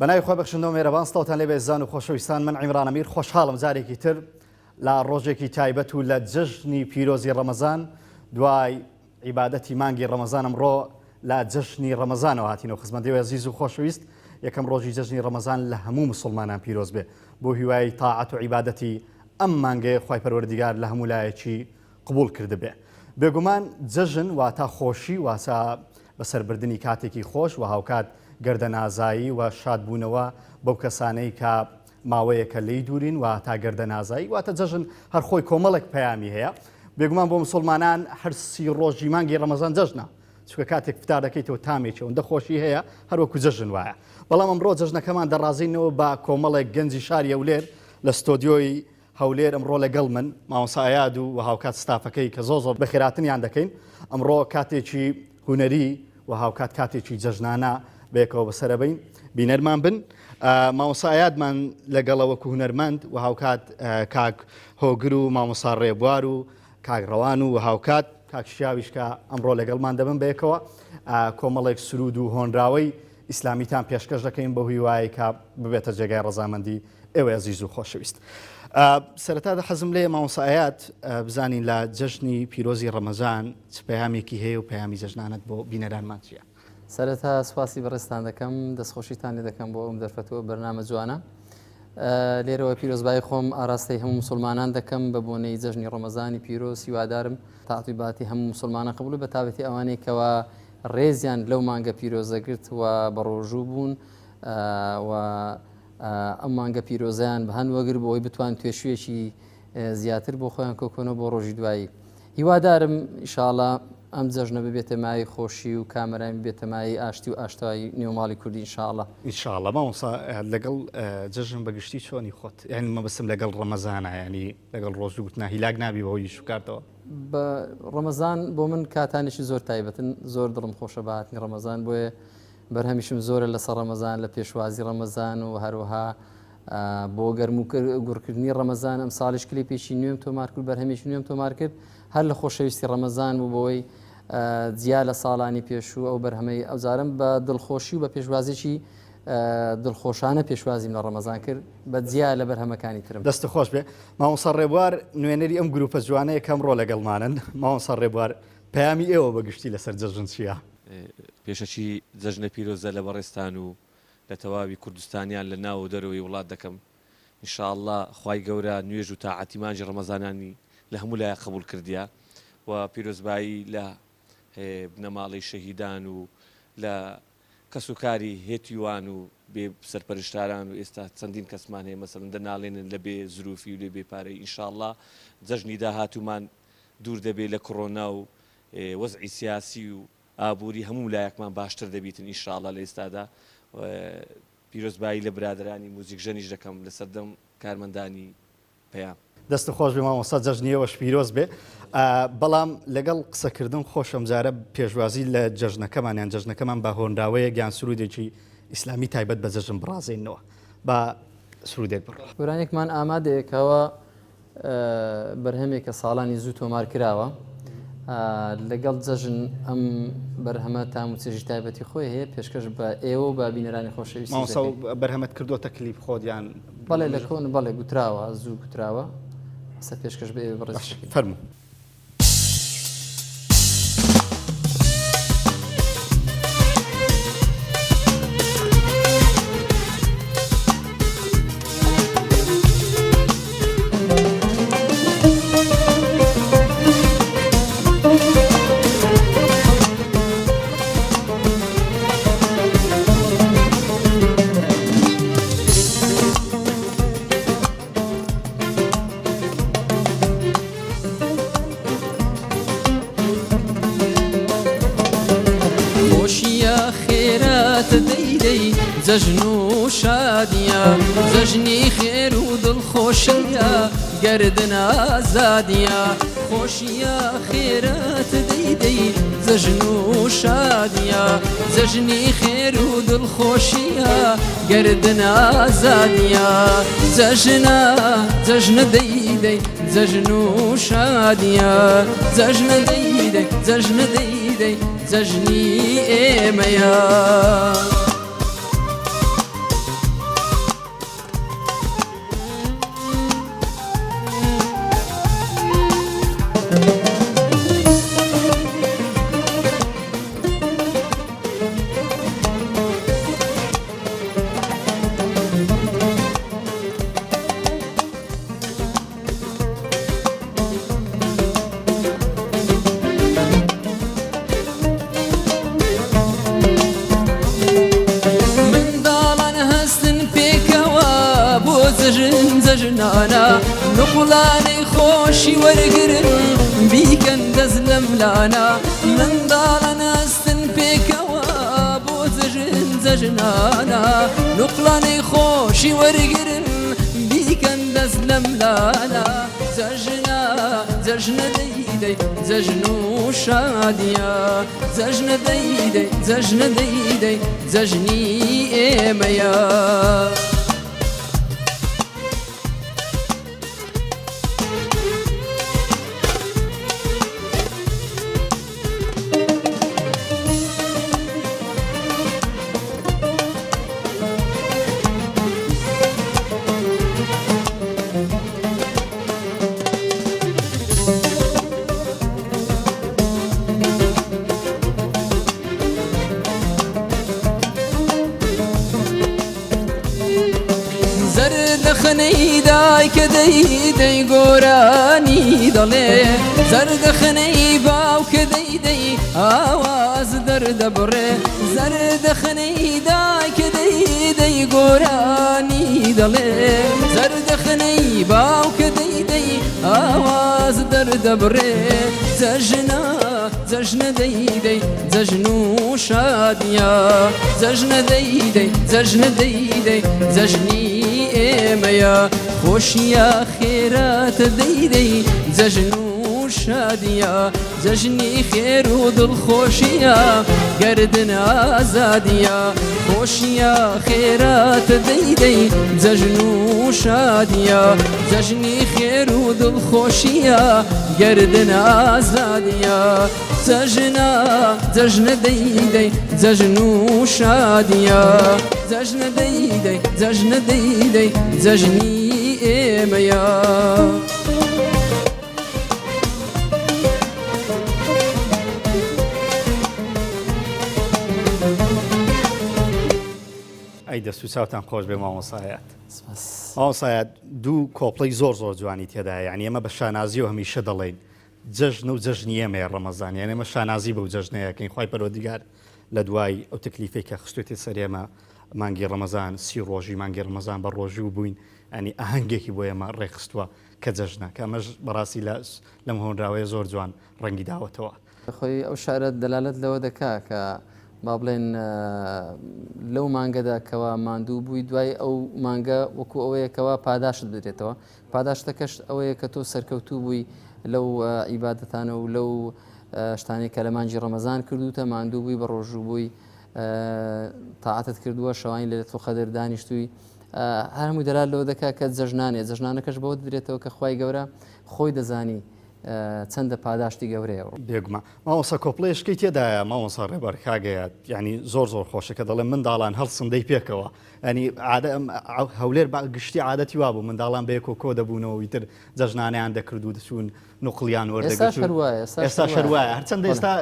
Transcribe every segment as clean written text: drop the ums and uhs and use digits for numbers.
بەناوی خۆی بەخشندەوە میێرەبان سڵاوتان لێ بێزان و خۆشەویستان من عیمران ئەمیر خۆشحاڵم جارێکی تر لە ڕۆژێکی تایبەت و لە جژنی پیرۆزی ڕەمەزان دوای عیبادەتی مانگی ڕەمەزان ئەمڕۆ لە جژنی ڕەمەزانەوە هاتینەوە خزمەتێوە عزیز و خۆشەویست یەکەم ڕۆژی جژنی ڕەمەزان لە هەموو مسلمانان پیرۆز بێ بۆ هیوای تاعەت و عیبادەتی ئەم مانگەیە خوای پەروەردیگار لە هەموو لایەکی قبول کردبێ. بێگومان جژن واتە خۆشی واتە بەسەربردنی کاتێکی خۆش و هاوکات گەردە نازایی و شادبوونەوە بەو کەسانەی کە ماوەیەکە لی دوورین و تا گەردە نازایی واتە جژن هەر خۆی کۆمەڵێک پەیامی هەیە. بێگومان بۆ مسلمانان هەرسی ڕۆژی مانگی ڕەمەزان جژنە چونکە کاتێک فتار دەکەیتەوە تامێکی ئەوەندە خۆشی هەیە هەروەکو جژن وایە. بەڵام ئەمڕۆ جژنەکەمان دەڕازینەوە بە کۆمەڵێک گەنجی شاری هەولێر لە ستۆدیۆی هەولێر ئەمڕۆ لەگەڵ من مامۆستا ئایاد و هاوکات ستافەکەی کە زۆر بەخێراتنیان دەکەین. ئەمڕۆ کاتێکی هونەری و هاوکات کاتێکی جژنانە بێکەوە بەسەرەبین بینەرمان بن. مامۆستا ئایادمان لەگەڵەوەکو هونەرمەند و هاوکات کاک هۆگر و مامۆستا ڕێبوار و کاک ڕەوان و هاوکات کاک شیاویش کە ئەمڕۆ لەگەڵمان دەبن بێکەوە کۆمەڵێک سرود و هۆنراوەی ئیسلامیتان پێشکەش دەکەین بە هی وایە کە ببێتە جێگای ڕەزامەندی ئێوە عزیز و خۆشەویست. سەرەتادا حەزم لێ مامۆستا ئایاد بزانین لە جژنی پیرۆزی ڕەمەزان چ پەیامێکی هەیە و پەیامی جژنانت بۆ بینەرانمان چییە؟ سەرەتا سوپاسی بەڕێستان دەکەم دەستخۆشیتان لێ دەکەم بۆ ئەم دەرفەتەوە بەرنامە جوانە. لێرەوە پیرۆزبای خۆم ئاراستەی هەموو مسلمانان دەکەم بە بۆنەی جژنی ڕەمەزانی پیرۆز هیوادارم تاعتیباتی هەموو مسلمانان قبول بە تابەتی ئەوانەی کەوا ڕێزیان لەو مانگە پیرۆزەگرت و بەڕۆژوو بوون و ئەم مانگە پیرۆزیان بە هەند وەگر بۆی بتوان توێشوێکی زیاتر بۆ خۆیان کۆکۆنەوە بۆ ڕۆژی دوایی. هیوادارم ئینشاڵڵا ئەم جژنە ببێتە مای خۆشی و کامەرانی بێتە مای ئاشتی و ئاشتایی نێوماڵی کوردی ئینشاءڵڵا. ئینشاءڵڵا مامۆستا لەگەڵ جژن بەگشتی چۆنی خۆت یعنی مەبەستم لەگەڵ ڕەمەزانە ینی لەگەڵ ڕۆژ وتنا هیلاک نابی بەهۆی شوکارتەوە. بە ڕەمەزان بۆ من کاتانێکی زۆر تایبەتن زۆر دڵم خۆشە بە هاتنی ڕەمەزان بۆیە بەرهەمیشم زۆرە لەسەر ڕەمەزان لە پێشوازی ڕەمەزان و هەروەها بۆ گەرم و گوڕکردنی ڕەمەزان ئەم ساڵیش کلیپێکی نوێم تۆمار کرد بەرهەمێکی نوێم تۆمار کرد هەر لە خۆشەویستی ڕەمەزان بوو بۆی جیا لە ساڵانی پێشوو ئەو بەرهەمەی ئەوزارم بە دڵخۆشی و بە پێشوازێکی دڵخۆشانە پێشوازیم لە ڕەمەزان کرد بە جیا لە بەرهەمەکانی ترم. دەستە خۆش بێ. مامۆستا ڕێبوار نوێنەری ئەم گروپە جوانەیە کەمڕۆ لەگەڵمانن. مامۆستا ڕێبوار پەیامی ئێوە بەگشتی لەسەر جژن چییە؟ پێشەچی جژنە پیرۆزە لە بەڕێستان و لە تەواوی کوردستانیان لە ناو و دەرەوەی وڵات دەکەم. ئینشاءڵڵا خوای گەورە نوێژ و تاعەتی مانجی ڕەمەزانانی لە هەموو لایە قبول کردیە و پیرۆزبایی لە بنەماڵی شەهیدان و لە کەسوکاری هێتیوان و بێ سەرپەرشتاران و ئێستا چەندین کەسمان هەیە مەسەڵەن دەناڵێنن لە بێ زروفی و لێ بێپارەی ئینشاءڵڵا جژنی داهاتوومان دوور دەبێت لە کۆڕۆنا و وەزعی سیاسی و ئابووری هەموو لایەکمان باشتر دەبیتن ئینشاءڵڵا لە ئێستادا. پیرۆزبایی لە برادرانی موزیک ژەنیش دەکەم لە سەردەم کارمەندانی پەیام. دەستە خۆش بێ مامۆستا جژنیەوەش پیرۆز بێ. بەڵام لەگەڵ قسەکردن خۆشەم جارە پێشوازی لە جژنەکەمان یان جژنەکەمان بە هۆنداوەیە گیان سرودێکی ئیسلامی تایبەت بە جژن بڕازێنەوە بە سرودێک بڕ. گۆرانێکمان ئامادەیەکەوە بەرهەمێکە ساڵانی زوو تۆمار کراوە لەگەڵ جژن ئەم بەرهەمە تام و چێژی تایبەتی خۆی هەیە پێشکەش بە ئێوە و بە بینەرانی خۆشەویست. مامۆستا بەرهەمەت کردوتە کلیپ خۆت یان بەڵێ لە کۆن بەڵێ گوتراوە زوو گوتراوە سە پێشکەش بە ئێوە بڕێز فەرموو. جژن و شادیە جژنی خێر و دڵخۆشیە گەردن ئازادیە خۆشیە خێرەت دەیدەی جژن و شادیە جژنی خێر و دڵخۆشیە گەردن ئازادیە جژنە جژنە دەیدەی جژن و شادیە جژنە دەیدەی جژنە دەیدەی جژنی ئێمەیە. جنانا نقلاني خوشي ورقرن بيكن دزلم لانا من دارنا استن بيكوا بو زجن زجنانا نقلاني خوشي ورقرن بيكن دزلم لانا زجنا زجنا ديدي زجنو شاديا زجنا ديدي زجنا ديدي زجني إيميا زردخني دايك دي قوراني ضلي زردخني باوك دي آواز درد بري زردخني دايك دي قوراني ضلي زردخني باوك دي آواز درد بري زجنا زجنا ديدي زجنو شاديا زجنا ديدي زجنا ديدي زجني إيميا خوشيا خيرات ديدي زجنو شاديا زجني خير ودل خوشيا قردنا زاديا خوشيا خيرات ديدي زجنو شاديا زجني خير ودل خوشيا قردنا زاديا زجنا زجنا ديدي زجنو شاديا زجنا ديدي زجنا ديدي زجني إيميا ئەی دەست و چاوتان خۆش بێ مامۆسایەت مامۆسایەت دوو کۆپڵەی زۆر زۆر جوانی تێدایە یعنی ئەمە بە شانازی و هەمیشە دەڵێن جەژن و جەژنی ئێمەیە ڕەمەزان یعنی ئێمە شانازی بەو جەژنەیەکەین خوای پەروەردیگار لە دوای ئەو تەکلیفەی کە خستوێتی سەر ئێمە مانگی ڕەمەزان 30 ڕۆژی مانگی ڕەمەزان بە ڕۆژی و بووین ئەنی ئاهەنگێکی بۆ ئێمە ڕێخستووە کە جەژنە کە ئەمەش بەڕاستی لەم هۆنراوەیە زۆر جوان ڕەنگی داوەتەوە خۆی ئەو شارەت دەلالت لەوە دەکا کە با بڵێن لەو مانگەدا کەوا ماندوو بووی دوای ئەو مانگە وەکو ئەوەیە کەوا پاداشت بدرێتەوە پاداشتەکەش ئەوەیە کە تۆ سەرکەوتوو بووی لەو عیبادەتانە و لەو شتانی کە لە مانجی ڕەمەزان کردوتە ماندوو بووی بە ڕۆژوو بووی تاعاتت کردووە شەوانی لەلەت و قەدر دانیشتووی هەمووی دەلال لەوە دەکا کە جەژنانێ جەژنانەکەش بەوە دەدرێتەوە کە خوای گەورە خۆی دەزانی چەندە پاداشتی گەورەیە بێگومە ماوەسا کۆپڵێشکی تێدایە ماوەسا ڕێبەر کاگەیە ینی زۆر زۆر خۆشەکە دەڵێن منداڵان هەڵسندەی پێکەوە ینی هەولێر گشتی عادەتی وا بوو منداڵان بەیەک و کۆ دەبوونەوە ئیتر جەژنانیان دەکرد و دەچوون نوقلیان وەردەگرت ئێستا شەروایە هەرچەندە ئێستا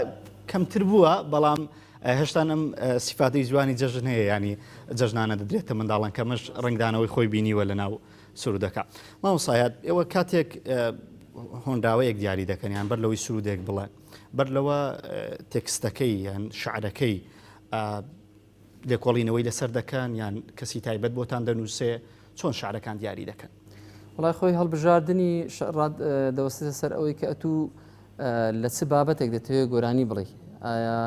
کەمتر بووە بەڵام هێشتان ئەم سیفاتی جوانی جەژن هەیە ینی جەژنانە دەدرێتە منداڵان کەمەش ڕنگدانەوەی خۆی بینیوە لە ناو سرودەکە ماوەسایەت ئێوە کاتێک هۆنداوەیەک دیاری دەکەنیان بەر لەوەی سرودێک بڵێ بەر لەوە تێکستەکەی یان شعرەکەی لێکۆڵینەوەی لەسەر دەکەن یان کەسی تایبەت بۆتان دەنووسێ چۆن شعرەکان دیاری دەکەن وڵای خۆی هەڵبژاردننی دەوەستێتە سەر ئەوەی کە ئەتوو لە چ بابەتێک دەتەوێت گۆرانی بڵێ ئایا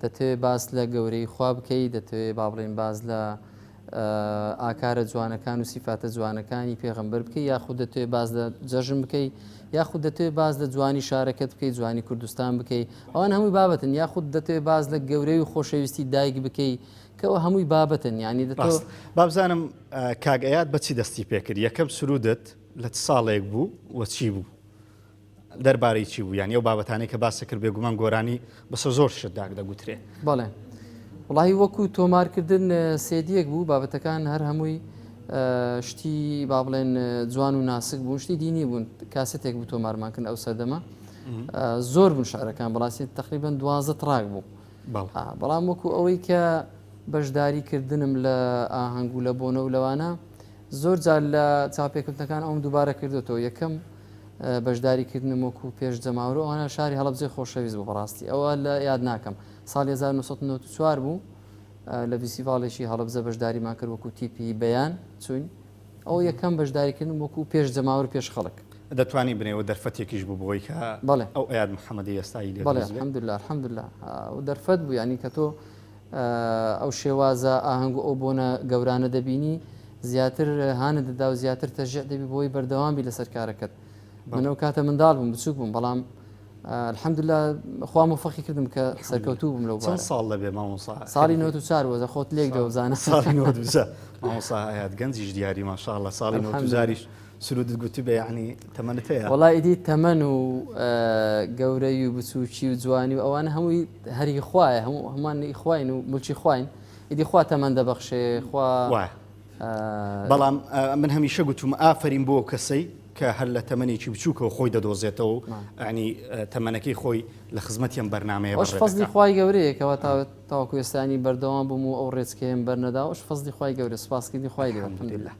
دەتەوێت باس لە گەورەی خوا بکەیت دەتەوێت با بڵێن باز لە ئاکارە جوانەکان و سیفاتە جوانەکانی پێغەمبەر بکەی یاخود دەتوێت باز لە جەژن بکەی یاخود دەتوێت باز لە جوانی شارەکەت بکەی جوانی کوردستان بکەی ئەوان هەمووی بابەتن یاخود دەتوێت باز لە گەورەی و خۆشەویستی دایک بکەی کەەوە هەمووی بابەتن ینی دەتەوە بابزانم کاگەیات بەچی دەستی پێکرد یەکەم سرودت لە ساڵێک بوو وە چی بوو دەربارەی چی بوو یانی ئەو بابەتانی کە باس کرد بێگومان گۆرانی بەسەر زۆر شتداک دەگوترێ بەڵێ وڵی وەکو تۆمارکردن سێدیەک بوو بابەتەکان هەر هەمووی شتی با بڵێن جوان و ناسک بوون شتی دینی بوون کاسێتێک بوو تۆمارمانکردن ئەو سەردەما زۆر بوون شعرەکان بەڵاستی تقریبان 12 تراک بوو بەڵام وەکو ئەوەی کە بەشداریکردنم لە ئاهەنگ و لە بۆنە و لەوانە زۆر جار لە چاپێکردنەکان ئەوم دووبارە کردێتەوە یەکەم بەشداریکردنم وەکو پێش جەماوە ئەوانە شاری هەڵەبجێ خۆشەویست بوو بەڕاستی ئەوە لە یاد ناکەم ساڵی 1994 بوو لە فیسیڤالێکی هەڵەبجە بەشداریمان کرد وەکو تیپی بەیان چوین ئەو یەکەم بەشداریکردن وەکو پێش جەماوەر پێش خەڵک دەتوانانی بنێەوە دەرفەتێکیش بوو بۆی کە بەڵێ ئەو ئەیاد محەممەدی ئێستایی لێ بەڵێ الحەمدولله و دەرفەت بوو ینی کە تۆ ئەو شێوازە ئاهەنگ و ئەو بۆنە گەورانە دەبینی زیاتر هانە دەدا و زیاتر تەژێع دەبی بۆی بەردەوام بی لەسەر کارەکەت منەوە کاتە منداڵ بووم بچووک بووم بەڵام الحەمدولله خوا موفەقی کردم کە سەرکەوتوو بووم لەو چەند ساڵ دەبێ مامۆستا ساڵی 94 وەزە خۆت لێک دەوزانە ساڵی 92 مامۆستا ئايات گەنجیش دیاری ماشاءالله ساڵی 92 سرودت گوتی بێ یعنی تەمەنت هەیە وڵای ئیدی تەمەن و گەورەی و بچووکی و جوانی و ئەوانە هەمووی هەری خوایە هەمومان خوین و ملکی خوین ئیدی خوا تەمەن دەبەخشێ خوا بەڵام من هەمیشە گوتوم ئافرین بۆ کەسەی کە هەر لە تەمەنێکی بچووکەوە خۆی دەدۆزێتەوە ینی تەمەنەکەی خۆی لە خزمەتیان بەرنمەیە ئەوش فەزلی خوای گەورەیەکەوە تاوەکو ئێستانی بەردەوام بووم و ئەو ڕێچکەیەم بەرنەدا ئەوش فەزلی خوای گەورە سوپاسکردنی خوای الحەمدولله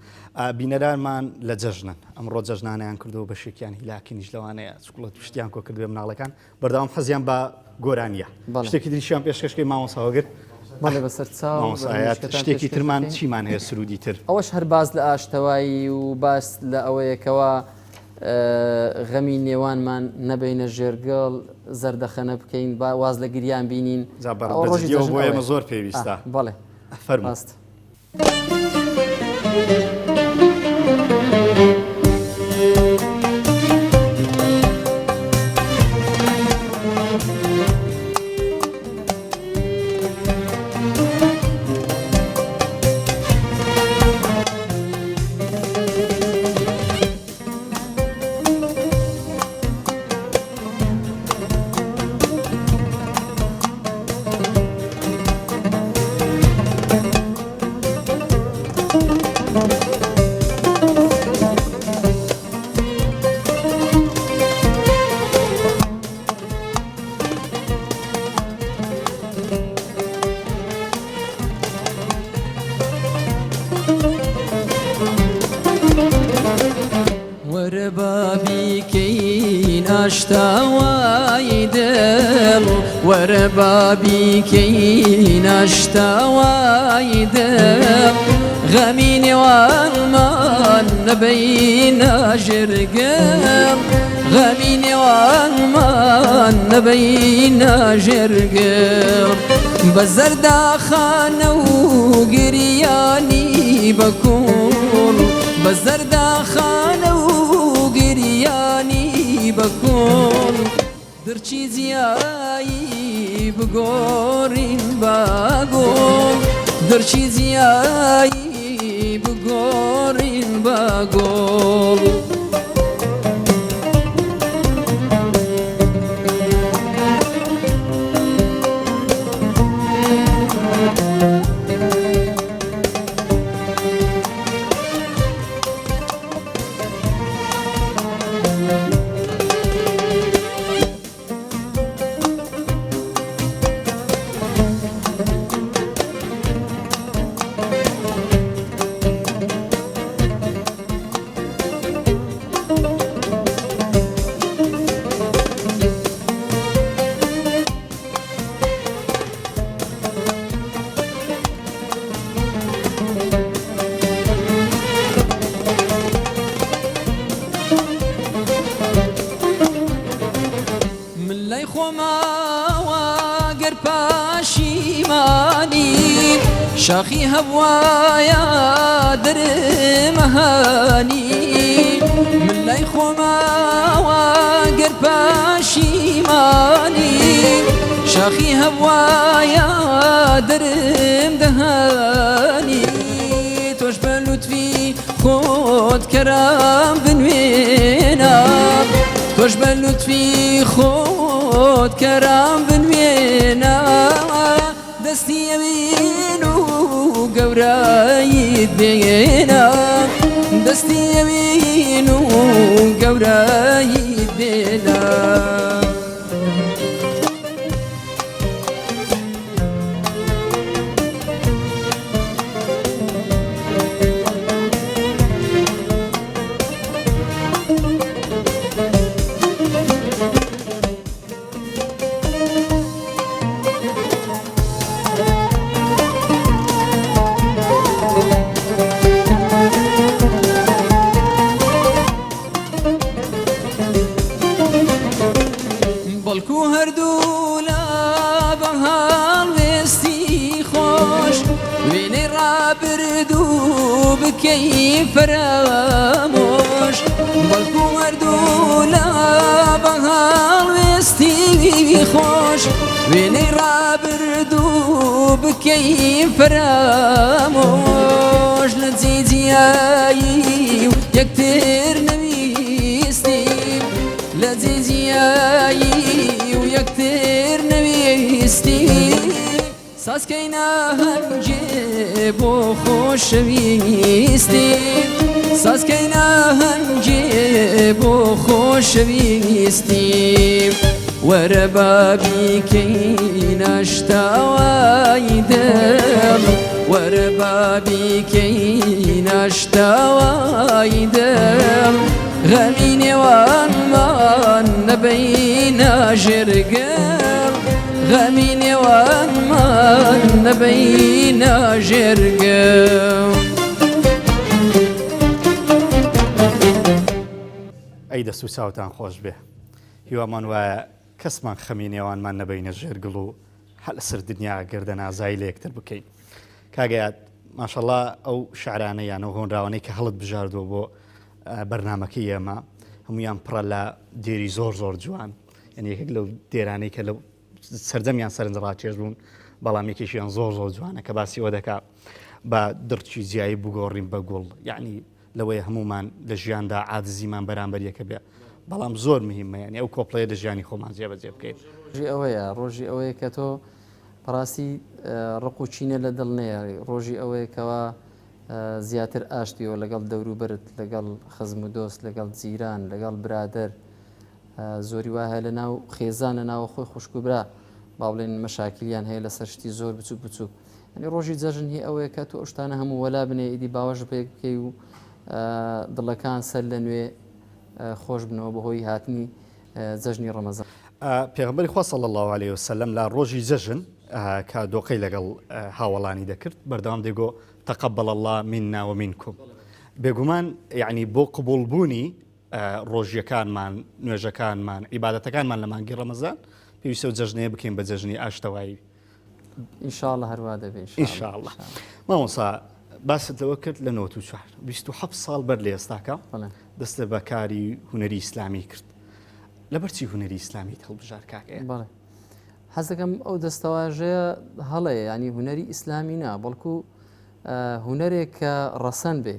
بینەرانمان لە جەژنن ئەمڕۆ جەژنانیان کردەوە بە شێکیان هیلاکینیش لەوانەیە چکوڵەت توشتیان کۆ کردوێ مناڵەکان بەردەوام حەزیان بە گۆرانیە شتێکی دیشیان پێشکەشکەی مامۆساوەگر بەڵێ بەسەر چاو شتێکی ترمان چیمان هەیە سرودی تر ئەوەش هەر باز لە ئاشتەوایی و باس لە ئەوەیەکەوە غەمی نێوانمان نەبینە ژێرگەڵ زەردەخەنە بکەین واز لە گریان بینین بۆ ئێمە زۆر پێویستە بەڵێ فەرماست. ناشتاوای دل وەرە بابیکەی ناشتاوای دل غەمی نێوانمان نەبەینە ژێرگەڵ غەمی نێوانمان نەبەینە ژێرگەڵ بە زەرداخانە و گریانی بەکوڵ بە زەرداخانە و گریانی بەکوڵ درچی زیایی بگۆڕین باگۆڵ درچی زیایی بگۆڕین باگۆڵ شاخی هەبوایە دەرمەهانی من لای خۆماوە گەر پاشیمانی شاخی هەبوایە دەرم دەهانی تۆش بە لوتفی خۆت کەرام بنوێنە تۆش بە لوتفی خۆت کەرام بنوێنە دەستی ئەوین و گەورەیت بێنە دەستی ئەوین و گەورەیت بێنە بردو بکەی فرامۆش بەڵکو هەردوو لە بەهاڵ وێستی خۆش وێنەی ڕابردو بکەی فرامۆش لە جێجیایی و یەکتر نەویستیم لە جێجیایی و یەکتر نەویستیم ساسکەینە هەنجێ بۆ خۆشەویستیم ساسکەینە هەنجێ بۆ خۆشەویستیم وەرە بابیکەینە شتاوای دڵ وەرە بابیکەینە شتاوای دڵ غەمی نێوانمان نەبەینە ژێرگەڵ غەمی نێوانمان نەبەینە ژێرگەڵ ئەی دەست و چاوتان خۆش بێ هیوامان وایە کەسمان خەمی نێوانمان نەبەینە ژێرگڵ و هەل سەر دنیا گردە نازایی لە یەکتر بکەین کاگەیات ماشەڵڵا ئەو شعرانە یان ئەو هۆنراوانەی کە هەڵت بژاردووە بۆ بەرنامەکەی ئێمە هەمویان پڕە لە دێری زۆر زۆر جوان یعنی یەکێک لەو دێرانەی کە لەو سەردەمیان سەرنج ڕاکێش بوون بەڵامێکیشیان زۆر زۆر جوانە کە باسی ئەوە دەکات بە دڕچی جیایی بگۆڕین بە گوڵ یعنی لەوەی هەمومان لە ژیاندا عادزیمان بەرامبەر یەکە بێ بەڵام زۆر مهمە یعنی ئەو کۆپڵەیە لە ژیانی خۆمان جێبەجێ بکەین ڕۆژی ئەوەیە ڕۆژی ئەوەیە کە تۆ بەڕاستی ڕق و چینە لە دڵ نەیاری ڕۆژی ئەوەیە کەوا زیاتر ئاشتیەوە لەگەڵ دەوروبرت لەگەڵ خزم و دۆست لەگەڵ جیران لەگەڵ برادر زۆری وایە لە ناو خێزانە ناوە خۆی خوشکوبرا با بڵێن مەشاکیلیان هەیە لەسەر شتی زۆر بچوک بچوک ئەنی ڕۆژی جەژن هی ئەوەیە کە تۆ ئەو شتانە هەموو وەلا بنێ ئیدی باوەژ پێ بکەی و دڵەکان سەر لە نوێ خۆش بنەوە بەهۆی هاتنی جەژنی ڕەمەزان پێغەمبەری خوا صلی الله عليه وسلم لە ڕۆژی جەژن کە دۆقەی لەگەڵ هاوڵانی دەکرد بەردەوام دەیگۆ تەقەبەڵ الله منا ومنکم بێگومان یعنی بۆ قبولبوونی ڕۆژیەکانمان نوێژەکانمان عیبادەتەکانمان لە مانگی ڕەمەزان پێویستە و جەژنەیە بکەین بە جەژنی ئاشتەوایی ئینشاءالله هەروە دەبێت ئینشاءالله مامۆسا باست لەوە کرد لە 94 27 ساڵ بەر لە ئێستاکە دەستە بەکاری هونەری ئیسلامی کرد لەبەرچی هونەری ئیسلامیت هەڵبژار کاکەیە بەڵێ حەز دەکەم ئەو دەستەواژەیە هەڵەیە ینی هونەری ئیسلامی نا بەڵکو هونەرێک کە ڕەسەن بێ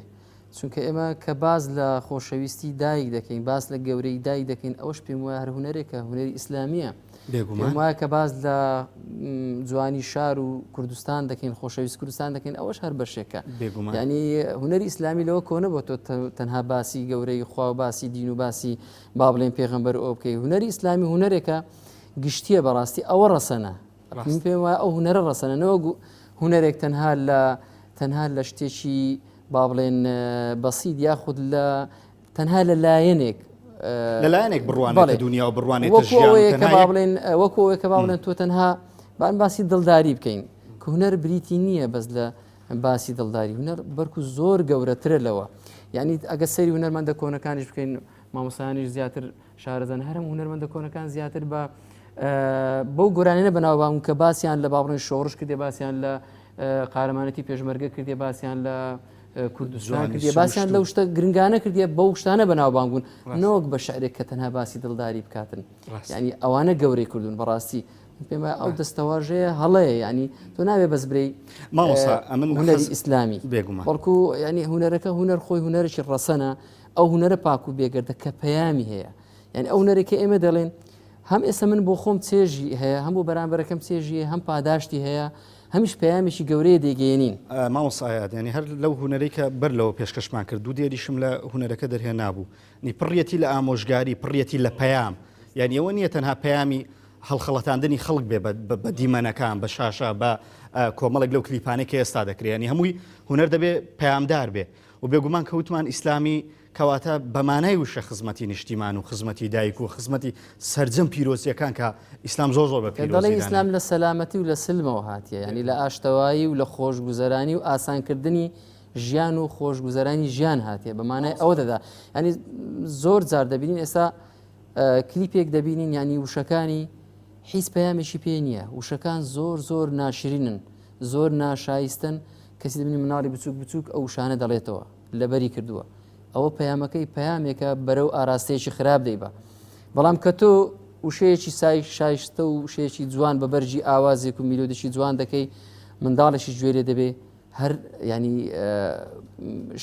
چونکە ئێمە کە باز لە خۆشەویستی دایک دەکەین باز لە گەورەی دایک دەکەین ئەوەش پێم وایە هەر هونەرێکە هونەری ئیسلامیە پێم وایە کە باز لە جوانی شار و کوردستان دەکەین خۆشەویست کوردستان دەکەین ئەوەش هەر بەشێکە ینی هونەری ئیسلامی لەوە کۆنە بۆ تۆ تەنها باسی گەورەی خوا و باسی دین و باسی با بڵێن پێغەمبەر ئەو بکەی هونەری ئیسلامی هونەرێکە گشتیە بەڕاستی ئەوە ڕەسەنە پێم وایە ئەو هونەرە ڕەسەنە نەوە هونەرێک تەنها لە شتێکی با بڵێن بەسیط یاخود لە تەنها لە لایەنێک لەلایەنێک بڕوانێت دنیا و بڕوانێتە ژیان وەکو ئەوەیە کە با بڵێن تۆ تەنها باسی دڵداری بکەین کە هونەر بریتی نییە بەس لە باسی دڵداری هونەر بەرکو زۆر گەورەترە لەوە یعنی ئەگە سەری هونەرمەندە کۆنەکانیش بکەین مامۆسایانیش زیاتر شارەزان هەرم هونەرمەندە کۆنەکان زیاتر بە بەو گۆرانینە بەناوبانگ کە باسییان لە با بڵێن شۆڕش کردێ باسییان لە قارەمانەتی پێشمەرگە کردێ باسییان لە کوردستان کردێ باسییان لەو شتە گرنگانە کردێ بەو شتانە بەناوبانگ بوون نەوەک بە شعرێک کە تەنها باسی دڵداری بکاتن ینی ئەوانە گەورەی کردوون بەڕاستی پێم ئەو دەستەواژەیە هەڵەیە ینی تۆ نابێ بەس برەی هونەری ئیسلامی بەڵکو ینی هونەرەکە هونەر خۆی هونەرێکی ڕەسەنە ئەو هونەرە پاک و بێگەردە کە پەیامی هەیە یعنی ئەو هونەرێکە ئێمە دەڵێن هەم ئێستا من بۆ خۆم چێژی هەیە هەموو بەرامبەرەکەم چێژی هەم پاداشتی هەیە هەمیش پەیامێکی گەورەیە دەیگەێنین مامۆسایات ینی هەر لەو هونەرەی کە بەر لەوە پێشکەشمان کرد دوو دیێریشم لە هونەرەکە دەرهێ نابوو نی پڕەتی لە ئامۆژگاری پڕەتی لە پەیام یعنی ئەوە نییە تەنها پەیامی هەڵخەڵەتاندنی خەڵک بێ بە دیمەنەکان بە شاشە بە کۆمەڵێک لەو کلیپانێک کە ئێستا دەکرێنی هەمووی هونەر دەبێ پەیامدار بێ و بێگومان کەوتمان ئیسلامی کەواتە بەمانای وشە خزمەتی نیشتیمان و خزمەتی دایک و خزمەتی سەرجەم پیرۆزیەکان کە ئیسلام زۆر زۆر بە دەڵێ ئیسلام لە سەلامەتی و لە سلمەوە هاتیە ینی لە ئاشتەوایی و لە خۆشگوزەرانی و ئاسانکردنی ژیان و خۆشگوزەرانی ژیان هاتیە بەمانای ئەوە دەدا ینی زۆر جار دەبینین ئێستا کلیپێک دەبینین ینی وشەکانی هیچ پەیامێکی پێ نییە وشەکان زۆر ناشرینن زۆر ناشایستن کەسی دەبینی مناڵی بچووک بچووک ئەو شانە دەڵێتەوە لەبەری کردووە ئەوە پەیامەکەی پەیامێکە بەرەو ئاراستەیەکی خراپ دەیبە بەڵام کە تۆ وشەیەکی شایستە و وشەیەکی جوان بە بەرجی ئاوازێک و میلۆدیشی جوان دەکەی منداڵێکی گوێرێ دەبێ هەر ینی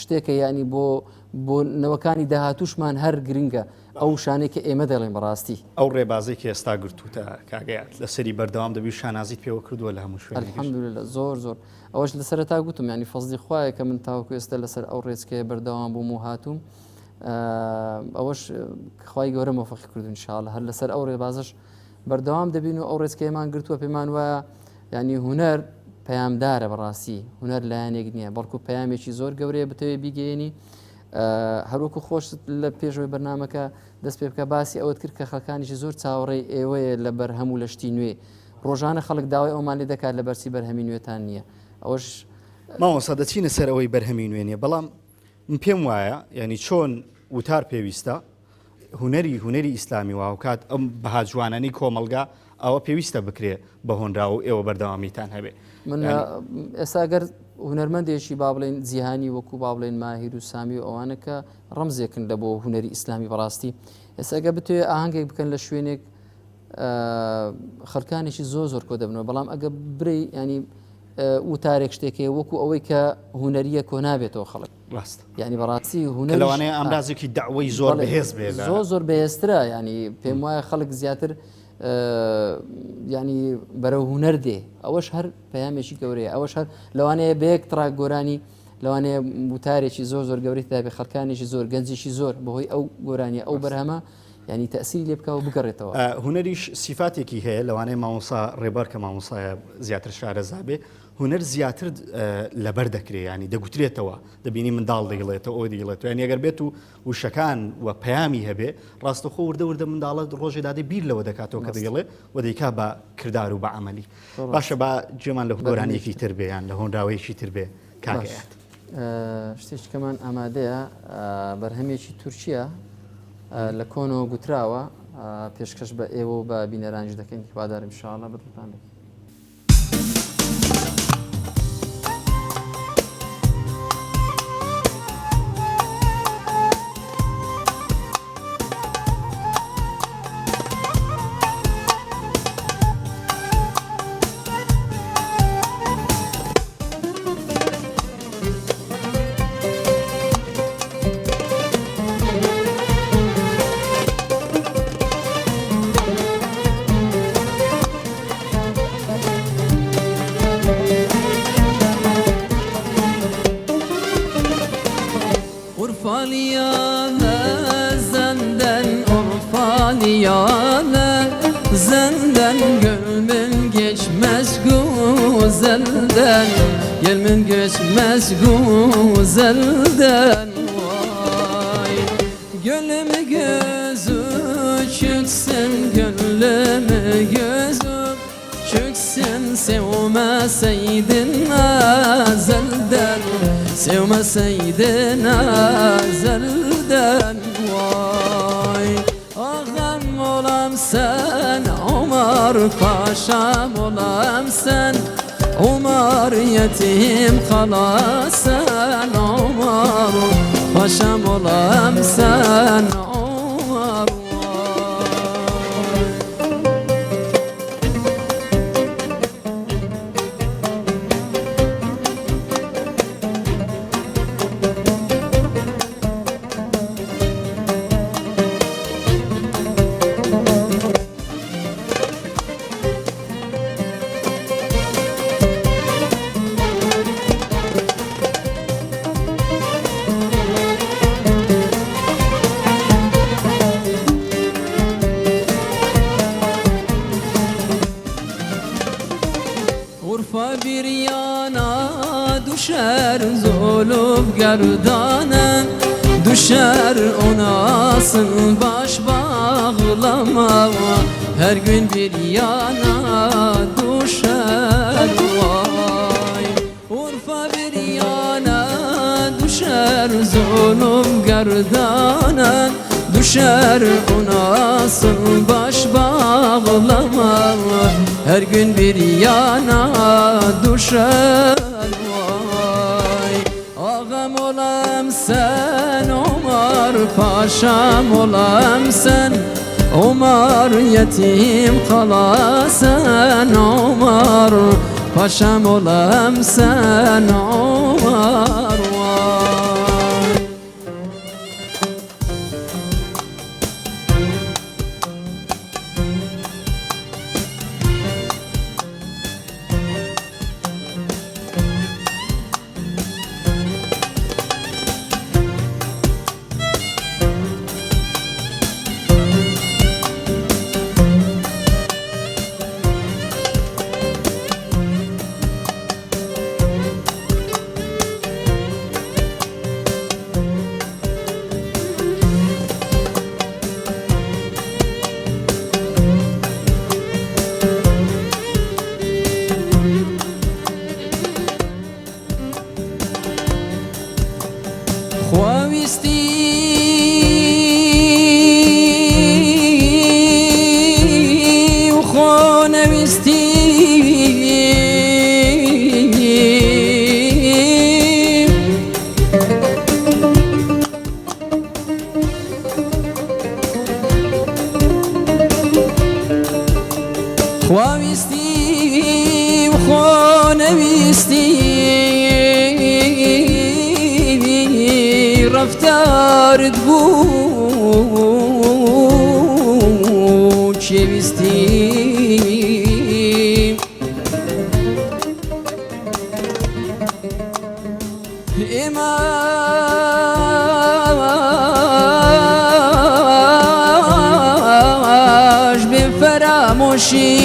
شتێکە ینی بۆ نەوەکانی داهاتوشمان هەر گرنگە ئەو شانێک کە ئێمە دەڵێن بەڕاستی ئەو ڕێبازێکی ئێستا گرتوتە کاگەیات لەسەری بەردەوام دەبی شانازیت پێوە کردووە لە هەموو شوێن الحەمدولillah زۆر ئەوەش لە سەرەتا گوتم ینی فەزلی خوایە کە من تاوەکو ئێستا لەسەر ئەو ڕێچکەیە بەردەوام بووم و هاتووم ئەوەش خوای گەورە مۆفەقی کردو ئینشاءالله هەر لەسەر ئەو ڕێبازش بەردەوام دەبین و ئەو ڕێچکەیەمان گرتووە پێمان وایە ینی هونەر پەیامدارە بەڕاستی هونەر لایەنێک نییە بەڵکو پەیامێکی زۆر گەورەیە بتەوێت بیگەێنی هەروەکو خۆش لە پێشەوەی بەرنامەکە دەست پێ بکە باسی ئەوت کرد کە خەڵکانیشی زۆر چاوەڕێی ئێوەیە لە بەرهەم و لە شتی نوێ ڕۆژانە خەڵک داوای ئەومان لێ دەکات لە بەرسی بەرهەمی نوێتان نییە ئەوەش ماوەسا دەچینە سەر ئەوەی بەرهەمی نوێنیە بەڵام من پێم وایە ینی چۆن وتار پێویستە هونەری ئیسلامی واوکات ئەم بەها جوانانی کۆمەلگا ئەوە پێویستە بکرێ بە هۆنرا و ئێوە بەردەوامیتان هەبێ من ئێستاگەر هونەرمەندێکی با بڵێن جیهانی وەکو با بڵێن ماهیر و سامی و ئەوانە کە ڕەمزێکن لە بۆ هونەری ئیسلامی بەڕاستی ئێستاگە بتوێ ئاهەنگێک بکەن لە شوێنێک خەڵکانێکی زۆر کۆ دەبنەوە بەڵام ئەگە بڕی ینی وتارێک شتێکێ وەکو ئەوەی کە هونەریە کۆ نابێتەوە خەڵک ڕاست ینی بەڕاستی هونەر لەوانەیە ئامرازێکی داوای زۆر بەهێز بێ زۆر بەهێزترە ینی پێم وایە خەڵک زیاتر ینی بەرەو هونەر دێ ئەوەش هەر پەیامێکی گەورەیە ئەوەش هەر لەوانەیە بەیەک تراک گۆرانی لەوانەیە وتارێکی زۆر گەورەی دابێ خەڵکانێکی زۆر گەنجێکی زۆر بەهۆی ئەو گۆرانی ئەو بەرهەمە ینی تەسیری لێ بکەوە بگەڕێتەوە هونەریش سیفاتێکی هەیە لەوانەیە مامۆسا ڕێبەر کە مامۆسایە زیاتر شارەزابێ هونەر زیاتر لەبەر دەکرێت ینی دەگوترێتەوە دەبینی منداڵ دەگڵێتەوە ئەو دەگڵێتەوە یان ئەگەر بێت و وشەکان و پەیامی هەبێ ڕاستەخۆ وردە منداڵە ڕۆژێدادە بیر لەوە دەکاتەوە کە دەگڵێ و دەیکا بە کردار و بە عملی باشە با جێمان لە گۆرانیەکی تر بێ یان لە هۆنراوەیەکی تر بێ کاگەیات شتێکەمان ئامادەیە بەرهەمێکی تورکیە لە کۆنەوە گوتراوە پێشکەش بە ئێوە و بە بینەرانش دەکەین هیوادارم ئینشاءالله بەدڵتان بێت Zenden gönlümün geçmez güzelden Gönlümün geçmez güzelden Vay gönlümü gözü çıksın Gönlümü gözü çıksın Sevmeseydin azelden Sevmeseydin azelden Vay ağam olam sen Umar paşam olam sen Umar yetim kala sen Umar paşam olam sen Umar Urfa bir yana düşer zulüm gerdana Düşer onasın baş bağlama Her gün bir yana düşer vay Urfa bir yana düşer zulüm gerdana Düşer onasın baş bağlama Her gün bir yana düşer vay sen Omar, paşam olam sen Omar, yetim kalasın Omar, paşam olam sen Omar. خواستی و خونویستی خواویستی و خونویستی رفتارت بود چویستی اماش به فراموشی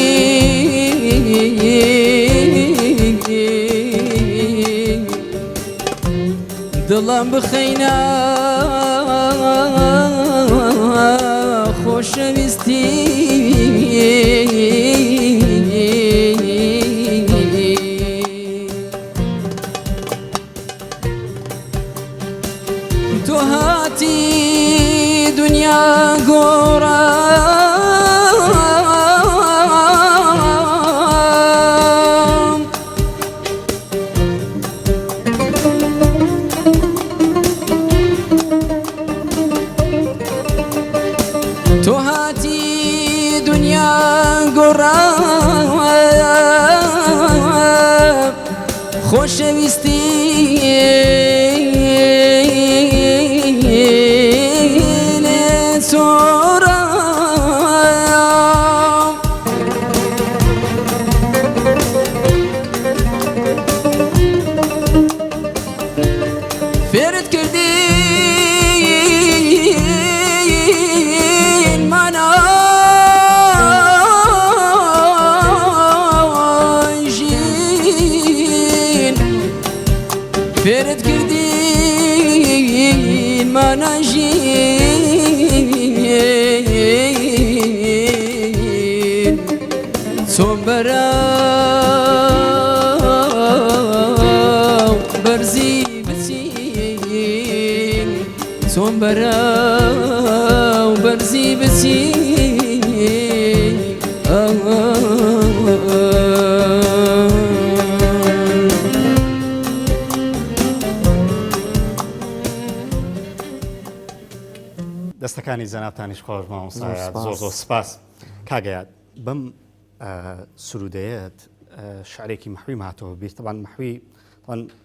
دلم بخینا خوشویستی تو هاتی دنیا گورم تو هاتی دنیا گورم خوشویستی فرد کردین منو جین فرد کردین منو جین چون براو برزی چون براو برزی بچین دەستەکانی جەنابتانیش خۆش مامۆستایە زۆر زۆر سپاس کاگەیان بەم سرودەیەت شعرێکی مەحوی هاتەوە بیر طبعا مەحوی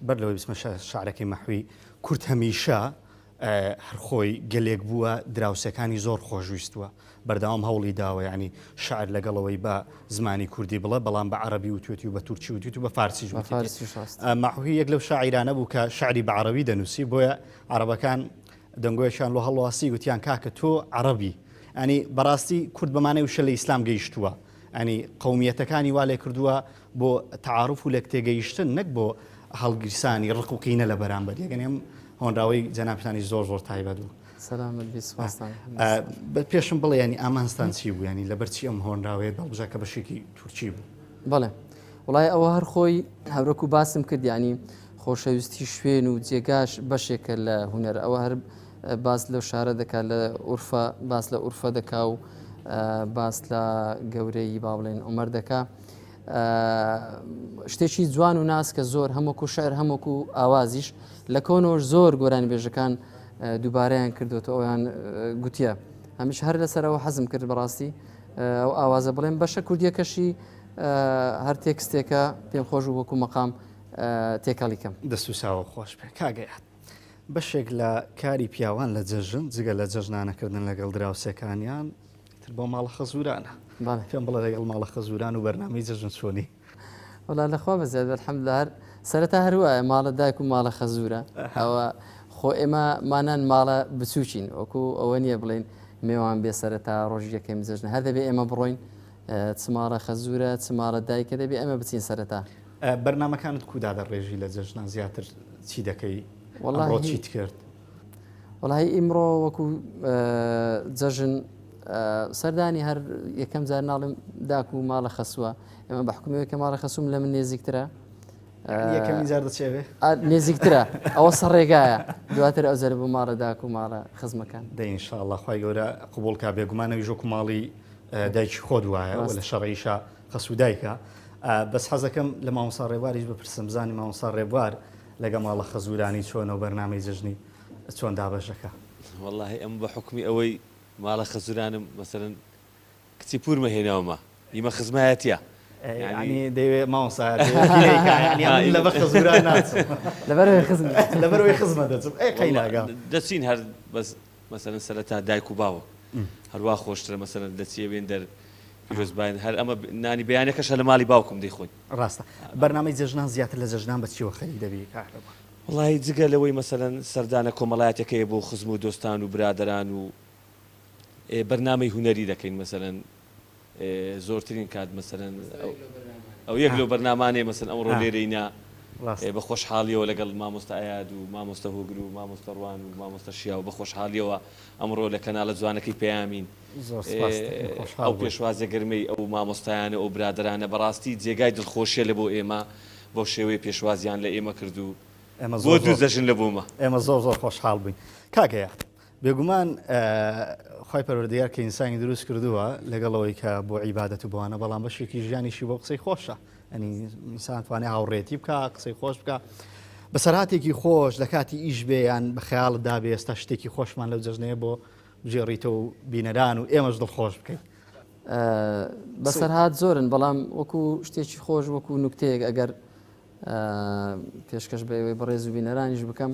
بەر لەوەی بسمە شعرێکی مەحوی کورد هەمیشە هەر خۆی گەلێک بووە دراوسەکانی زۆر خۆشویستووە بەردەوام هەوڵی داوە ینی شعر لەگەڵەوەی بە زمانی کوردی بڵێ بەڵام بە عەرەبی وتوێتی و بە تورکی وتوێتی و بە فارسی مەحوی یەک لەو شاعیرانە بوو کە شعری بە عەرەبی دەنووسی بۆیە عەرەبەکان دەنگۆیشان لۆ هەڵواسی گوتیان کاکە تۆ عەرەبی ئەنی بەڕاستی کورد بەمانەی وشە لە ئیسلام گەیشتووە ئەنی قەومیەتەکانی وا لێ کردووە بۆ تعاروف و لە تێگەیشتن نەک بۆ هەڵگیرسانی ڕق و قینە لە بەرامبەر یەگەنێم هۆنراوەی جەنابتانی زۆر زۆر تایبەت بوو سەلامت بی سوپاسان پێشم بڵێ ینی ئامانستان چی بوو ینی لەبەرچی ئەم هۆنراوەیە بەڵبژە کە بەشێکی تورکی بوو بەڵێ وڵای ئەوە هەر خۆی هەورەک و باسم کرد ینی خۆشەویستی شوێن و جێگاش بەشێکە لە هونەر ئەوە هەر باس لەو شارە دەکات لە ئورفە باس لە ئورفە دەکا و باس لە گەورەی با بڵێن عومەر دەکا شتێکی جوان و ناس کە زۆر هەمووکو شعر هەمووکو ئاوازیش لە کۆنەوە زۆر گۆرانی بێژەکان دووبارەیان کردوتە ئەویان گوتیە هەمیش هەر لەسەرەوە حەزم کرد بەڕاستی ئەو ئاوازە بڵێن بەشە کوردیەکەشی هەر تێکستێکە پێم خۆش و وەکو مەقام تێکەڵیکەم دەست و ساوە خۆش پێ کاگەیات بەشێک لە کاری پیاوان لە جەژن جگە لە جەژنانەکردن لەگەڵ دراوسەکانیان تر بۆ ماڵە خەزورانە پێم بڵێ لەگەڵ ماڵە خەزوران و بەرنامەی جەژن چۆنی وڵا لەخوا بەزیاد الحەمدلله هەر سەرەتا هەروایە ماڵە دایک و ماڵە خەزورە ئەوە خۆ ئێمە مانان ماڵە بچوچین وەکو ئەوە نییە بڵین میێوان بێ سەرەتا ڕۆژ یەکەم جەژن هەر دەبێ ئێمە بڕۆین چماڵە خەزورە چماڵە دایکە دەبێ ئەمە بچین سەرەتا بەرنمەکانت کودا دەڕێژی لە جەژنان زیاتر چی دەکەی ئەمڕۆ چیت کرد وڵی ئیمڕۆ وەکو جەژن سەردانی هەر یەکەم جار ناڵم داک و ماڵە خەسووە ئێمە بە حکومەوە کە ماڵە خەسووم لە من نێزیکترە یەکەمی جار دەچێوێ نێزیکترە ئەوە سەرڕێگایە دواتر ئەو زەر بۆ ماڵە داک و ماڵە خزمەکان دەئینشاءڵڵا خوای گەورە قبولکە بێگومانەوی ژۆک ماڵی دایکی خۆت وایە و لە شەڕیشە خەسوو دایکە بەس حەزەکەم لە مامۆستا ڕێبواریش بپرسم بزانی مامۆستا ڕێبوار لەگە ماڵە خەزورانی چۆنە و بەرنامەی جەژنی چۆن دابەشەکە والله ئەم بە حکمی ئەوەی ماڵە خەزورانم مەسەرەن کچی پورمە هێناومە ئیمە خزمایەتە ینی دەوێت مامۆستا لە بە خەزوران ناچم لەبەرەوەی خزمە دەچم قەیناگەم دەچین هەر بەس مەسەرەن سەرەتا دایک و باوە هەروە خۆشترە مەسەرەن دەچێوێن دەر پیرۆزباین هەر ئەمە نانی بەیانەکەشە لە ماڵی باوکم دەیخۆین ڕاستە بەرنامەی جەژنان زیاتر لە جەژنان بەچیوە خەری دەبی کارەبە وڵی جگە لەوەی مەسەرەن سەردانە کۆمەڵایەتەکەیە بۆ خزم و دۆستان و برادران و بەرنامەی هوەری دەکەین مەسەرەن زۆرترین کات مەسەرەن ئەو یەک لەو بەرنامانێ مەسەن ئەمڕۆ لێرەینا بە خۆشحاڵیەوە لەگەڵ مامۆستا ئایاد و مامۆستا هۆگر و مامۆستا ڕوان و مامۆستا شیا و بە خۆشحاڵیەوە ئەمڕۆ لە کەناڵە جوانەکەی پەیامین ئەو پێشوازە گەرمەی ئەو مامۆستایانە ئەو برادرانە بەڕاستی جێگای دڵخۆشیە لە بۆ ئێمە بۆ شێوەیە پێشوازیان لە ئێمە کرد و بۆ دوو جەژن لە بوومە ئێمە زۆر خۆشحاڵ بووین کاگەیە بێگومان خی پەروەردگار کە ئینسانی دروست کردووە لەگەڵەوەی کە بۆ عیبادەت و بوانە بەڵام بەشێکی ژیانیشی بۆ قسەی خۆشە ئەنی ئینسان توانێ هاوڕێتی بکە قسەی خۆش بکە بەسەرهاتێکی خۆش لە کاتی ئیش بێ یان بە خەیاڵت دابێ ئێستا شتێکی خۆشمان لەو جەژنەیە بۆ بژێڕیتەوە و بینەران و ئێمەش دڵخۆش بکەین بەسەرهات زۆرن بەڵام وەکو شتێکی خۆش وەکو نوکتەیەک ئەگەر پێشکەش بەوەی بەڕێز و بینەرانیش بکەم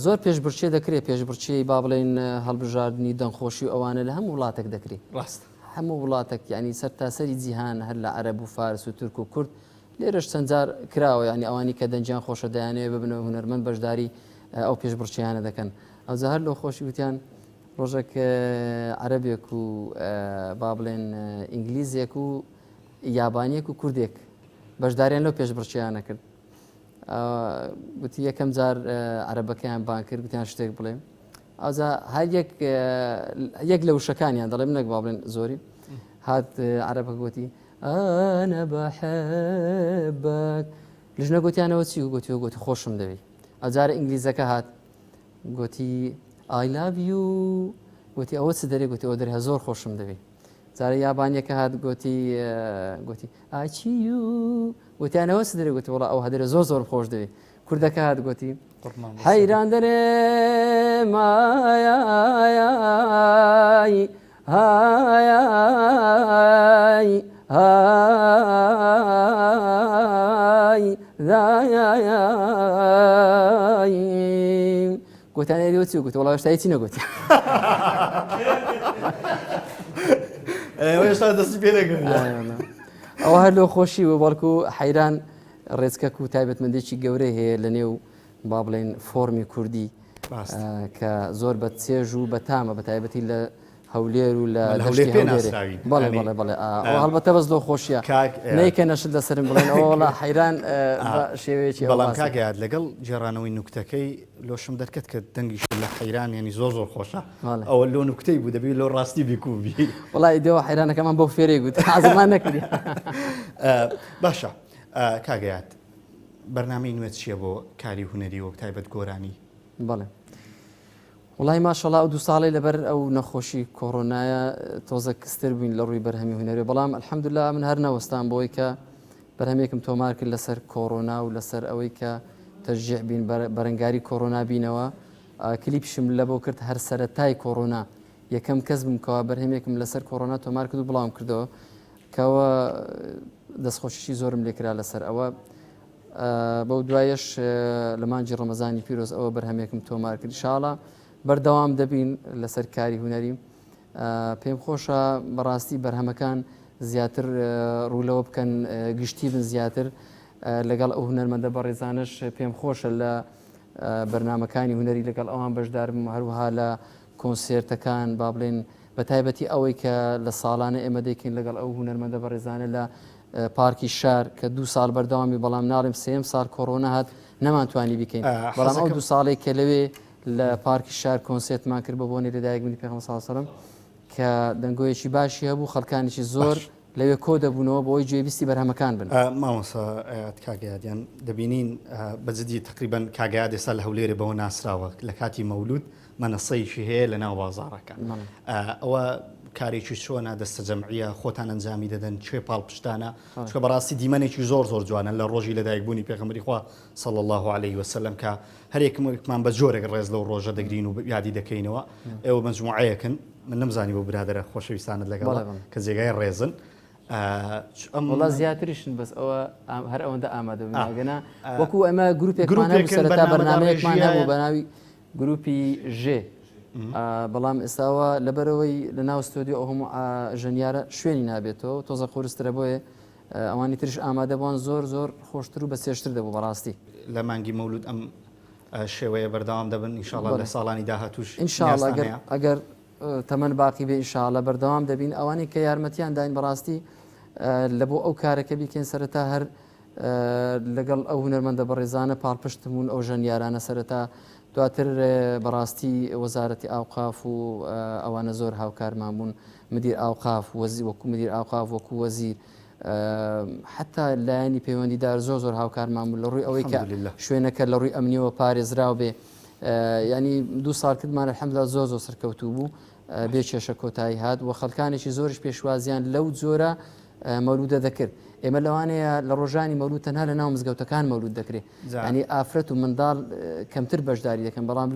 زۆر پێشبڕچێ دەکرێت پێشبڕچی با بڵێن هەڵبژاردننی دەنگخۆشی و ئەوانە لە هەموو وڵاتێک دەکرێت ڕاست هەموو وڵاتێک ینی سەر تاسەری جیهان هەر لە عەرەب و فارس و تورک و کورد لێرەش چەند جار کراوە ینی ئەوانی کە دەنجیان خۆشە دەیانەوێ ببنەوە هونەرمەند بەشداری ئەو پێشبڕچیانە دەکەن ئەوجا هەر لەو خۆشی وتیان ڕۆژێک عەرەبێک و با بڵێن ئینگلیزیەک و یابانیەک و کوردێک بەشداریان لەو پێشبڕچیانە کرد گوتی یەکەم جار عەرەبەکەیان بان کرد گوتیان شتێک بڵێ ئەوجا هەر یەک لە وشەکانیان دەڵێ منێک با بڵێن زۆری هات عەرەبەکە گوتی ئەنە بەحەبەک لژنە گوتیانەوە چی و گوتی خۆشم دەوێت ئەجارە ئینگلیزەکە هات گوتی I love you گوتی ئەوە چ دەرێ گوتی ئەوە دەرێ زۆر خۆشم دەوێت جارە یابانیەکە هات گوتی ئاچی و گوتیانەوە چ دەرێ گوتی وڵا ئەو هەدەرە زۆر خۆش دەوێت کوردەکە هات گوتی حەیران دەرێ مایای هایای هاي ذاي قلت انا اليوتي قلت والله ايش تايتينا قلت ويش هذا سبيلك او هلو خوشي وبركو حيران رزقك وتايبت من ديشي قوري هي لنيو بابلين فورمي كردي كزور بتسيجو بتامه بتايبتي ل هەولێر و لە بەڵێ هەڵبەتە بەس لۆ خۆشیە نیکە نەشت لەسرم بڵێن ئەوڵە حەیران شێوەیەکی بەڵام کاگەیات لەگەڵ جێڕانەوەی نوکتەکەی لۆشم دەکرد کە دەنگیش لە حەیران ینی زۆر خۆشە ئەوە لۆ نوکتەی بوو دەبی لۆ ڕاستی بیکوبی وڵی دێەوە حەیرانەکەمان بۆ فێرێ گوت حەزمان نەکردی باشە کاگەیات بەرنامەی نوێت چییە بۆ کاری هوەری وەک تایبەت گۆرانی بەڵێ وڵی ماشەڵا ئەو دو ساڵی لەبەر ئەو نەخۆشی کۆڕۆنایە تۆزە کستر بووین لە ڕووی بەرهەمی هوەری بەڵام ئەلحەمدولیلا من هەر نەوەستان بۆی کە بەرهەمێکم تۆمار کرد لەسەر کۆڕۆنا و لەسەر ئەوەی کە تەشجیع بین بەرەنگاری کۆڕۆنا بینەوە کلیپشم لە بۆ کرد هەر سەرەتای کۆڕۆنا یەکەم کەس بم کەوا بەرهەمێکم لەسەر کۆڕۆنا تۆمار کرد و بڵاوم کردەوە کەەوە دەستخۆشیی زۆرم لێکرا لەسەر ئەوە بەو دوایەش لە مانجی ڕەمەزانی پیرۆز ئەوە بەرهەمێکم تۆمار کرد ئینشاڵڵا بەردەوام دەبین لەسەر کاری هونەری پێم خۆشە بەڕاستی بەرهەمەکان زیاتر ڕوولەوە بکەن گشتی بن زیاتر لەگەڵ ئەو هونەرمەندە بەڕێزانش پێم خۆشە لە بەرنمەکانی هونەری لەگەڵ ئەوان بەشدارم هەروەها لە کۆنسێرتەکان با بڵێن بە تایبەتی ئەوەی کە لە ساڵانە ئێمە دەیکەین لەگەڵ ئەو هونەرمەندە بەڕێزانە لە پارکی شار کە 2 ساڵ بەردەوامی بەڵام ناڵێم 3 ساڵ کۆڕۆنا هات نەمانتوانی بکەین بەڵام ئەو 2 ساڵێک کە لەوێ لە پارکی شار کۆنسێرتمان کرد بە بۆنی لەدایکبوونی پێغەمبەر صلی الله علیه و سلم کە دەنگۆیەکی باشی هەبوو خەڵکانیشی زۆر لەوێ کۆ دەبوونەوە بۆی گوێبیستی بەرهەمەکان بن مامۆسا کاگایان دەبینین بەجددی تقریبان کاگایات ئێستا لە هەولێرە بەوە ناسراوە لە کاتی مەولود مەنەسەیشی هەیە لە ناو بازاڕەکان ئەوە کارێکی چۆنە دەستە جەمعیە خۆتان ئەنجامی دەدەن چێ پاڵپشتانە چکە بەڕاستی دیمەنێکی زۆر جوانە لە ڕۆژی لەدایکبوونی پێغەمبەری خوا صلی الله عليه وسلم کە هەرێکمان بە جۆرێک ڕێز لەو ڕۆژە دەگرین و یادی دەکەینەوە ئێوە مجموعەیەکن من نەمزانی بۆ برادرە خۆشەویستانت لەگەڵ کە جێگای ڕێزن وڵا زیاتریشن بەس ئەوە هەر ئەوەندە ئامادە بناگەنا وەکو ئەمە گروپێکمان هەبوو سەرەتا بەرنامەیەکمان هەبوو بە ناوی گروپی ژێ بەڵام ئێستاوە لەبەرەوەی لە ناو ستۆدیۆ ئەو هەموو ژەنیارە شوێنی نابێتەوە تۆزە خۆرسترە بۆیە ئەوانی ترش ئامادە بوون زۆر خۆشتر و بە سێشتر دەبوو بەڕاستی لە مانگی مەولود ئەم شێوەیە بەردەوام دەبن ئینشاءڵڵا لە ساڵانی داهاتوش ئینشاءڵڵا ئەگەر تەمەن باقی بێ ئینشاءڵڵا بەردەوام دەبین ئەوانی کە یارمەتیان داین بەڕاستی لە بۆ ئەو کارەکە بیکەین سەرەتا هەر لەگەڵ ئەو هونەرمەندە بەڕێزانە پاڵپشتمون ئەو ژەنیارانە سەرەتا دواتر بەڕاستی وەزارەتی ئاوقاف و ئەوانە زۆر هاوکارمان بوون مدیر ئاوقاف وەکو مدیر ئاوقاف وەکو وەزیر حتا لایەنی پەیوەندیدار زۆر هاوکارمان بوون لە ڕووی ئەوەی کە شوێنەکە لە ڕووی ئەمنیەوە پارێزراو بێ ینی 2 ساڵ کردمان الحەمدوللا زۆر سەرکەوتوو بوو بێ کێشە کۆتایی هات و خەڵکانێکی زۆرش پێشوازیان لەو جۆرە مەولودە دەکرد ئێمە لەوانەیە لە ڕۆژانی مەولود تەنها لە ناو مزگەوتەکان مەولود دەکرێت ینی ئافرەت و منداڵ کەمتر بەشداری دەکەن بەڵام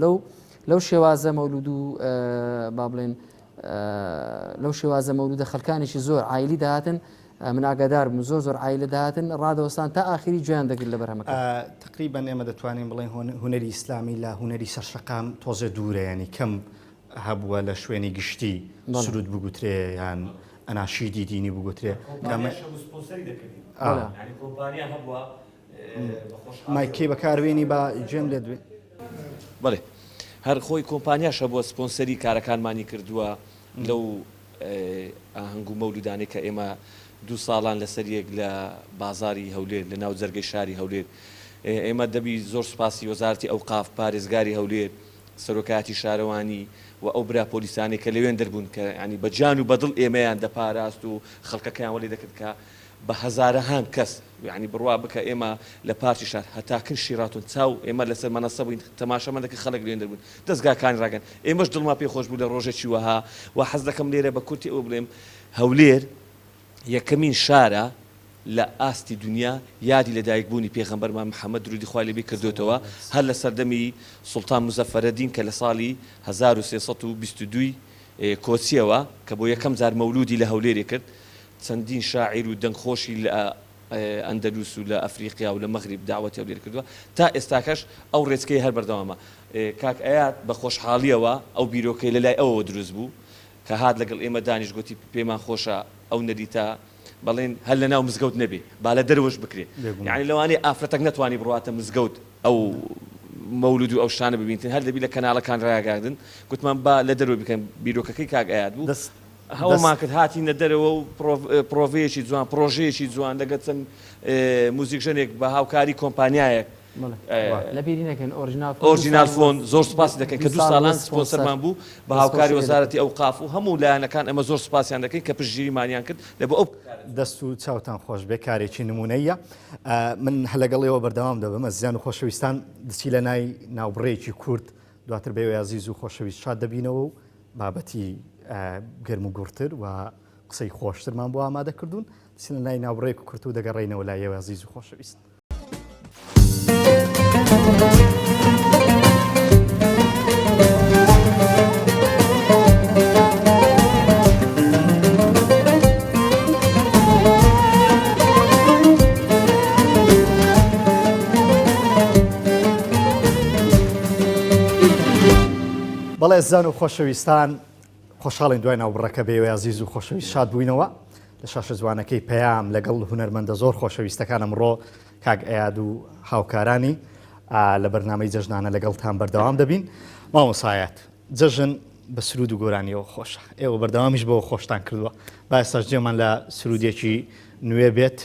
لەو شێوازە مەولود و با بڵێن لەو شێوازە مەولودە خەڵکانێکی زۆر عایلی داهاتن من ئاگادار بووم زۆر عایلە داهاتن ڕادەوەستان تا ئاخری گوێیان دەگرت لە بەرهەمەکە تقریبان ئێمە دەتوانین بڵێن هونەری ئیسلامی لە هونەری سەرشەقام تۆزە دوورە ینی کەم هەبووە لە شوێنی گشتی سرود بگوترێ یان ئەناشیدی دینی بگوترێ مایکێ بەکاربێنی بە جێم لێ دوێ بڵێ هەر خۆی کۆمپانیاشە بۆ سپۆنسەری کارەکانمانی کردووە لەو ئاهەنگ و مەولودانەی کە ئێمە 2 ساڵان لەسەریەک لە بازاری هەولێر لە ناو جەرگەی شاری هەولێر ئێمە دەبی زۆر سوپاسی وەزارەتی ئەوقاف پارێزگاری هەولێر سەرۆکایەتی شارەوانی و ئەو برا پۆلیسانی کە لەوێن دەربوون کە ینی بە جان و بەدڵ ئێمەیان دەپاراست و خەڵکەکەیان وەڵێ دەکرد کە بە هەزارەهان کەس یعنی بڕوا بکە ئێمە لە پارتی شار هەتاکن شیراتون چاو ئێمە لەسەر مەنەسە بووین تەماشەمان دەکە خەڵک لێن دەربوون دەستگاکانی ڕاگەن ئێمەش دڵما پێ خۆش بوو لە ڕۆژێکی وەها و حەز دەکەم لێرە بە کورتی ئەو بڵێم هەولێر یەکەمین شارە لە ئاستی دنیا یادی لەدایکبوونی پێغەمبەرمان محەممەد درودی خوای لێبی کردوتەوە هەر لە سەردەمی سوڵتان مزەفەرەدین کە لە ساڵی 1322 کۆچیەوە کە بۆ یەکەم جار مەولودی لە هەولێری کرد چەندین شاعیر و دەنگخۆشی لە ئەندەلوس و لە ئەفریقیا و لە مەغریب داوەتی هەولێر کردووە تا ئێستاکەش ئەو ڕێچکەی هەر بەردەوامە کاک ئەیات بە خۆشحاڵیەوە ئەو بیرۆکەی لەلای ئەوەوە دروست بوو کە هات لەگەڵ ئێمە دانیش گوتی پێمان خۆشە ئەو نەریتە بەڵێن هەر لە ناو مزگەوت نەبێ با لە دەروەش بکرێت یعنی لەوانەیە ئافرەتەك نەتوانی بڕاتە مزگەوت ئەو مەولود و ئەو شانە ببینتن هەر دەبی لە کەناڵەکان ڕاگاردن گوتمان با لە دەروە بکەن بیرۆکەکەی کاک ئەیات بوو هەوڵمان کرد هاتینە دەرەوە و پرۆڤەیەکی جوان پرۆژەیەکی جوان لەگەڵ چەند موزیک ژنێک بە هاوکاری کۆمپانیایەک ئۆرجینال فۆن زۆر سپاسی دەکەن کە 2 ساڵان سپۆنسەرمان بوو بە هاوکاری وەزارەتی ئەوقاف و هەموو لایەنەکان ئەمە زۆر سپاسیان دەکەین کە پشتگیریمانیان کرد لە بۆ ئەو دەست و چاوتان خۆش بێ کارێکی نمونەیە من هەلەگەڵەوە بەردەوام دەبم ئەزیان و خۆشەویستان دچی لە ناوبڕێکی کورد دواتر بێوە عزیز و خۆشەویست شاد دەبینەوە و بابەتی گەرم و گورتر و قسەی خۆشترمان بۆ ئامادە کردوون سنە لای ناوڕێک و کورت و دەگەڕێنەوە لایەوە عزیز و خۆشەویست. بەڵێ زان و خۆشەویستان خۆشحاڵین دوای ناوبڕەکە بێوێ عزیز و خۆشەویست شاد بووینەوە لە شاشە جوانەکەی پەیام لەگەڵ هونەرمەندە زۆر خۆشەویستەکان ئەمڕۆ کاک ئەیاد و هاوکارانی لە بەرنامەی جەژنانە لەگەڵتان بەردەوام دەبین. مامۆسایەت جەژن بە سرود و گۆرانیەوە خۆشە، ئێوە بەردەوامیش بەوە خۆشتان کردووە. با ئێستاش جێمان لە سرودێکی نوێ بێت.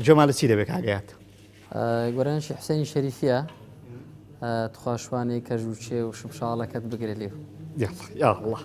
جێمان لە چی دەبێت کاک ئەیاد؟ گۆرانیشی حوسێنی شەریفیە تخواشوانی کەژوچێ و شمشاڵەکەت بگرێ لێو. یا الله.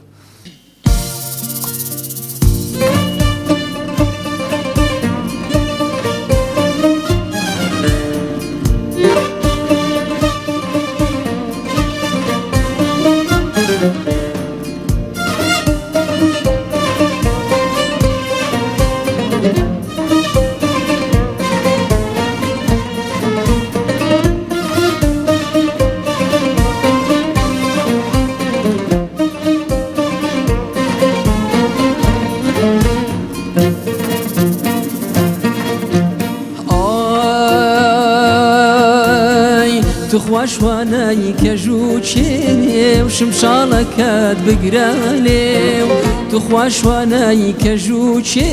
خوشوانەی کەژوچێ و شمشاڵەکەت بگرە لێو تو خوشوانەی کەژوچێ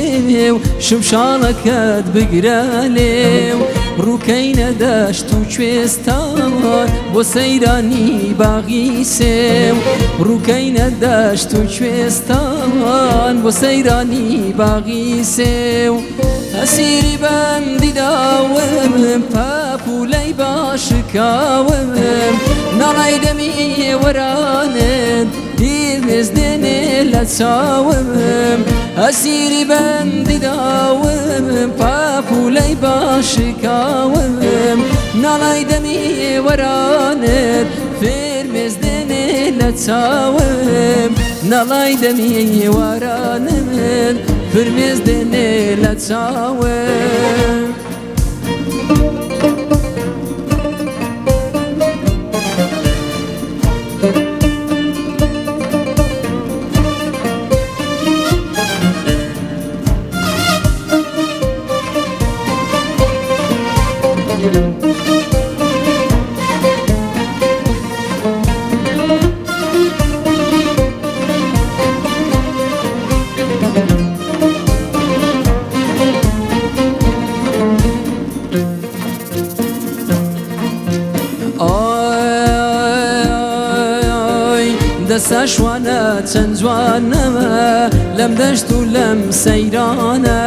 و شمشاڵەکەت بگرە لێو ڕووکەی نەدەشت و کوێستان بۆ سەیرانی باغی سێو ڕووکەی نەدەشت و کوێستان بۆ سەیرانی باغی سێو ئەسیری بەندی داوم پاپولەی باشکاوم ناڵای دەمی وەرانت دیوێز دێنێ لە چاوم ئەسیری بەندی داوم پاپولەی باشکاوم ناڵای دەمی وەرانت فێرمێز دێنێ لە چاوم ناڵای دەمی وەرانت فرمێز دێنێ لە چاوم دەسە شوانە چەند جوانەوە لەم دەشت و لەم سەیرانە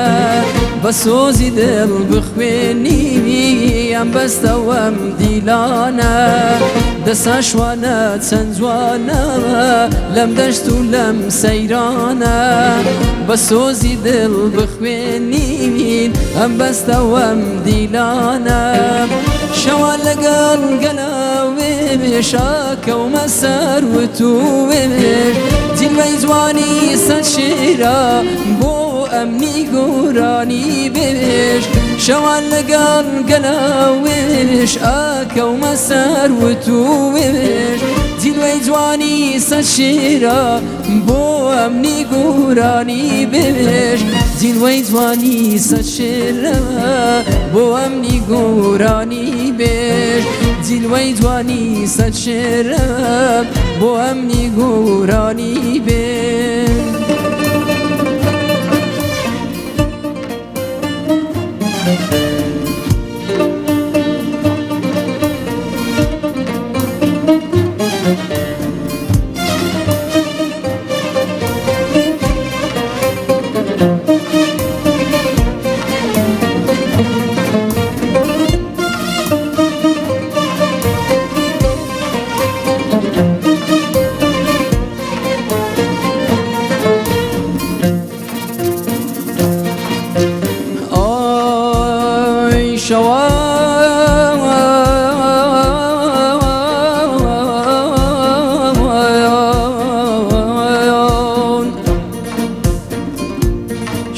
بە سۆزی دڵ بخوێنی ئەم بەستەوەم دیلانە دەسە شوانە چەند جوانەوە لەم دەشت و لەم سەیرانە بە سۆزی دڵ بخوێنی ئەم بەستەوەم دیلانە شەوە لەگەڵ گەلاوێ شاکەومە سەر وتوێش جیلوەی جوانی سەد شێرە بۆ ئەمنی گۆرانی بێش شەوان لەگەڵ گەلاوێش ئاکەومە سەر وتوێش جیلوەی جوانی سەد شێرە بۆ ئەمنی گۆرانی بێش جیلوەی جوانی سەد شێرە بۆ ئەمنی گۆرانی بێش جیلوەی جوانی سەد شێرە بۆ ئەمنی گۆرانی بێش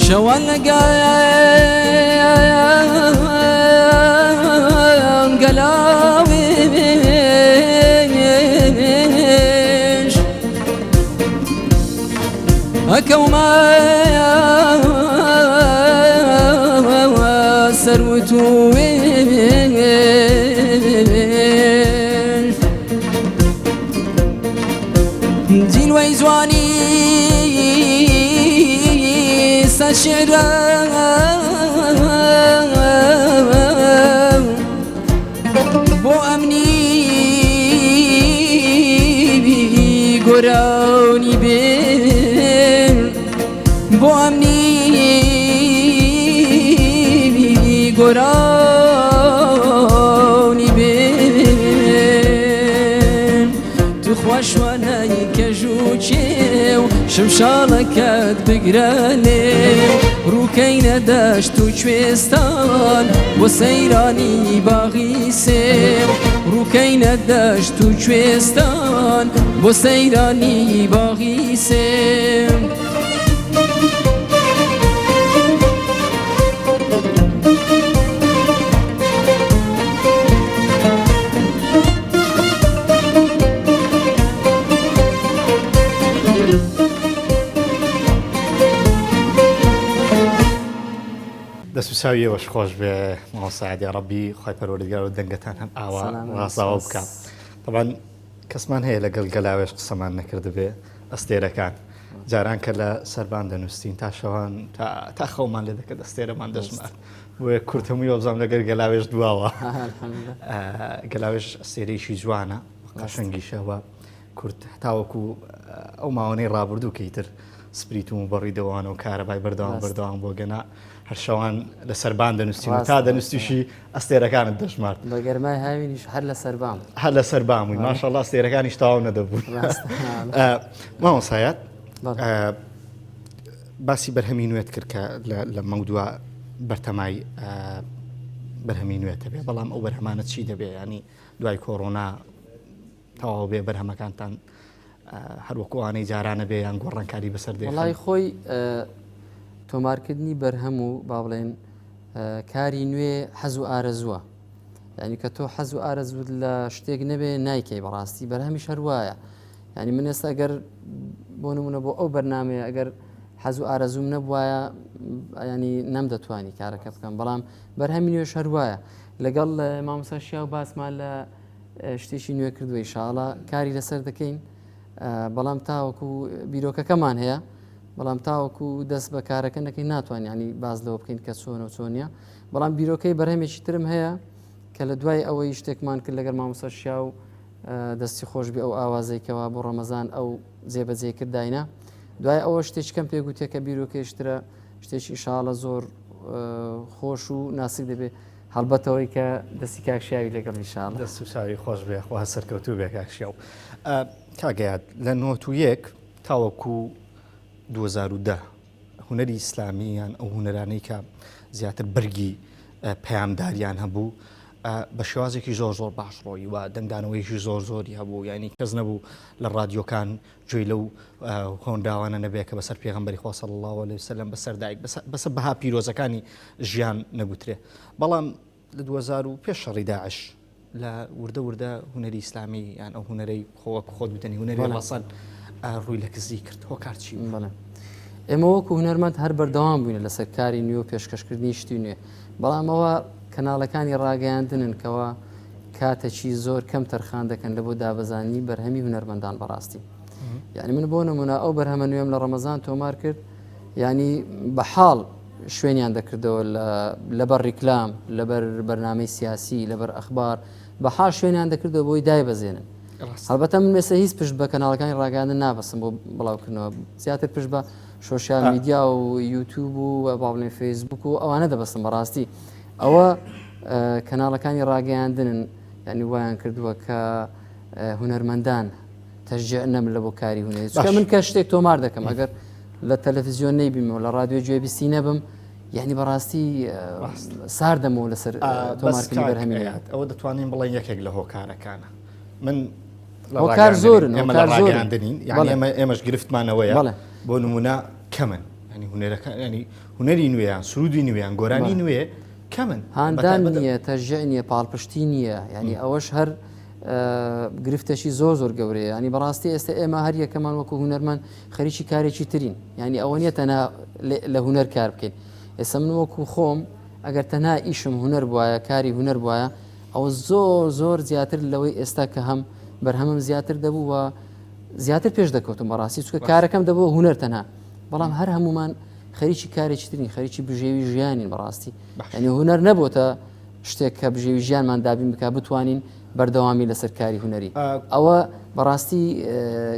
شەوان لەگەڵ كوما سروتو دين ويزواني سشرا بو أمني قراوني بين بو أمني قراوني بين تخوش وانا يكجوشي شمشالكت بقرالي روكين داشتو شويستان وسيراني باغي سيم روكين داشتو شويستان وسيراني باغي سيم دەست وساویەوەش خۆش بێ مامۆستا یا ڕەبی خۆی پەروەردگار و دەنگەتان هەم ئاوا ڕاستاوە بکە. طبعاً کەسمان هەیە لەگەڵ گەلاوێش قسەمان نەکرد بێ ئەستێرەکان جاران کە لە سەربان دەنووسین تا شەوان تا خەومان لێ دەکرد ئەستێرەمان دەژمار بۆیە کورتەمووی وەبزانام لەگەر گەلاوێش دواوە گەلاوێش ئەستێرەیشی جوانە قەشەنگیشەوە کورت تاوەکو ئەو ماوەنەی ڕابردوو کەیتر سپریت و بەڕی دەوانە و کارەبای بەردەوام بۆ گەنا هەر شەوان لە سەربان دەنووسین و تا دەنووسیشی ئەستێرەکانت دەژمارد بە گەرمای هاوینیش هەر لە سەربام هەر لە سەربامووی ماشەڵڵا ئەستێرەکانیش تاواو نەدەبوون. مامۆسایەت باسی بەرهەمی نوێت کرد کە لە مەودووە بەرتەمای بەرهەمی نوێتە بێ بەڵام ئەو بەرهەمانە چی دەبێ ینی دوای کۆڕۆنا تەواو بێ بەرهەمەکانتان هەروەکوانەی جارانە بێ یان گۆڕانکاری بەسەر دێ وڵای خۆی تۆمارکردنی بەرهەم و با بڵێن کاری نوێ حەز و ئارەزووە ینی کە تۆ حەز و ئارەزوت لە شتێک نەبێ نایکەی بەڕاستی بەرهەمیش هەروایە ینی من ئێستا ئەگەر بۆ نمونە بۆ ئەو بەرنامەیە ئەگەر حەز و ئارەزوم نەبوایە ینی نەمدەتوانی کارەکە بکەم بەڵام بەرهەمی نوێش هەروایە لەگەڵ مامۆستا شیا و باسمان لە شتێکی نوێ کردووە ئینشاڵڵا کاری لەسەر دەکەین بەڵام تاوەکو بیرۆکەکەمان هەیە بەڵام تاوەکو دەست بە کارەکە نەکەی ناتوانین ینی باز لەوە بکەین کە چۆنە و چۆنیە بەڵام بیرۆکەی بەرهەمێکی ترم هەیە کە لە دوای ئەوەی شتێکمان کرد لەگەر مامۆستا شیا و دەستی خۆش بێ ئەو ئاوازەیەکەوە بۆ ڕەمەزان ئەو جێبەجێکردداینە دوای ئەوە شتێککەم پێگوتێ کە بیرۆکەشترە شتێکی ئینشاڵڵا زۆر خۆش و ناسک دەبێت هەڵبەتەوەی کە دەستی کاکشیاوی لەگەڵ ئینشاڵڵا دەست وساوی خۆش بێ خۆ سەرکەوتوو بێ کاکشیا و کاگەیات لە 91 تاوەکو 2010 هونەری ئیسلامیان ئەو هونەرانەی کە زیاتر بەرگی پەیامداریان هەبوو بە شێوازێکی زۆر باشڕۆی و دەنگدانەوەیکی زۆری هەبوو ینی کەس نەبوو لە ڕادیۆکان گوێی لەو هۆنداوانە نەبێت کە بەسەر پێغەمبەری خوا صلی الله علیه وسلم بەسەردایک بەسەر بەها پیرۆزەکانی ژیان نەگوترێ بەڵام لە 2000 و پێش شەڕی داعش لە وردە هونەری ئیسلامی یان ئەو هونەرەی خۆت بتنی هونەری ڕەسەن ڕووی لە کزی کرد هۆکارچی بڵێ ئێمە وەکو هونەرمەند هەر بەردەوام بووینە لەسەر کاری نوێ و پێشکەشکردنی شتی نوێ بەڵام ئەوە کەناڵەکانی ڕاگەیاندنن کەەوە کاتێکی زۆر کەم تەرخان دەکەن لە بۆ دابەزانی بەرهەمی هونەرمەندان بەڕاستی یعنی من بۆ نمونە ئەو بەرهەمە نوێم لە ڕەمەزان تۆمار کرد ینی بە حاڵ شوێنیان دەکردەوە لەبەر ڕیکلام لەبەر بەرنامەی سیاسی لەبەر ئەخبار بە حاڵ شوێنیان دەکردەوە بۆی دایبەزێنن هەڵبەتە من مێسە هیچ پشت بە کەناڵەکانی ڕاگەاندن نابەسم بۆ بڵاوکردنەوە زیاتر پشت بە سۆشیال میدیا و یوتیوب و با بڵێن فەیسبوک و ئەوانە دەبەستم بەڕاستی ئەوە کەناڵەکانی ڕاگەیاندنن ینی وایان کردووە کە هونەرمەندان تەشجیع نەبن لە بۆ کاری هونەری چونکە من کە شتێک تۆمار دەکەم ئەگەر لە تەلەڤیزیۆن نەیبیمەوە لە ڕادیۆ گوێبیستی نەبم یعنی بەڕاستی ساردەمەوە لەسەر تۆمارکردنی بەرهەمی ئەوە دەتوانین بڵێن یەکێک لە هۆکارەکانە من هۆکار زۆرن ئێمە لە ڕاگەیاندنین یعنی ئێمەش گرفتمانەوەیە بۆ نمونە کەمن ینی هونەرەکانی هونەری نوێیان سرودی نوێیان گۆرانی نوێ کەمن هاندان نییە تەژیع نییە پاڵپشتی نییە ینی ئەوەش هەر گرفتەشی زۆر گەورەیە ینی بەڕاستی ئێستا ئێمە هەر یەکەمان وەکو هونەرمان خەریکی کارێکی ترین ینی ئەوە نیە تەنها لە هونەر کار بکەین ئێستا من وەکو خۆم ئەگەر تەنها ئیشم هونەر بواە کاری هونەر بواە ئەوە زۆر زیاتر لەوەی ئێستا کە هەم بەرهەمم زیاتر دەبوو و زیاتر پێش دەکەوتم بەڕاستی چکە کارەکەم دەبوو هونەر تەنها بەڵام هەر هەمومان خەریکی کارێکی ترین خەریکی بژێوی ژیانین بەڕاستی ینی هونەر نەبووتە شتێک کە بژێوی ژیانمان دابین بک بتوانین بەردەوامی لەسەر کاری هونەری ئەوە بەڕاستی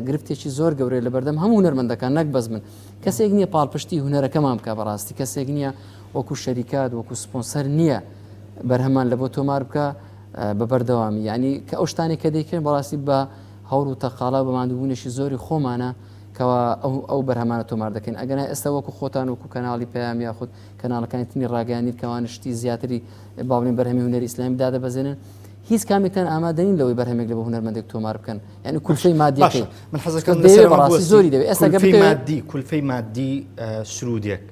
گرفتێکی زۆر گەورەی لە بەردەم هەموو هونەرمەندەکان نەک بەس من کەسێک نییە پاڵپشتی هونەرەکەمان بکە بەڕاستی کەسێک نییە وەکو شەریکات وەکو سپۆنسەر نییە بەرهەمان لە بۆ تۆمار بکە بە بەردەوامی ینی کە ئەو شتانی کە دەیکردن بەڕاستی بە هەوڵ و تەقاڵا بەماندووبوونێکی زۆری خۆمانە کەوا ئەو بەرهەمانە تۆمار دەکەین ئەگەنا ئێستا وەکو خۆتان وەکو کەناڵی پەیام یاخود کەناڵەکانی تنی ڕاگەیانیت کەوانە شتی زیاتری باڵین بەرهەمی هونەری ئیسلامی دادەبەزێنن هیچ کامێکتان ئامادەنین لەوەی بەرهەمێک لە بە هونەرمەندێک تۆمار بکەن یعنی کولفەی مادیەکەی من حەزەکەم بەڕاستی زۆری دەوێت ئێستا کولفەی مادی سرودێک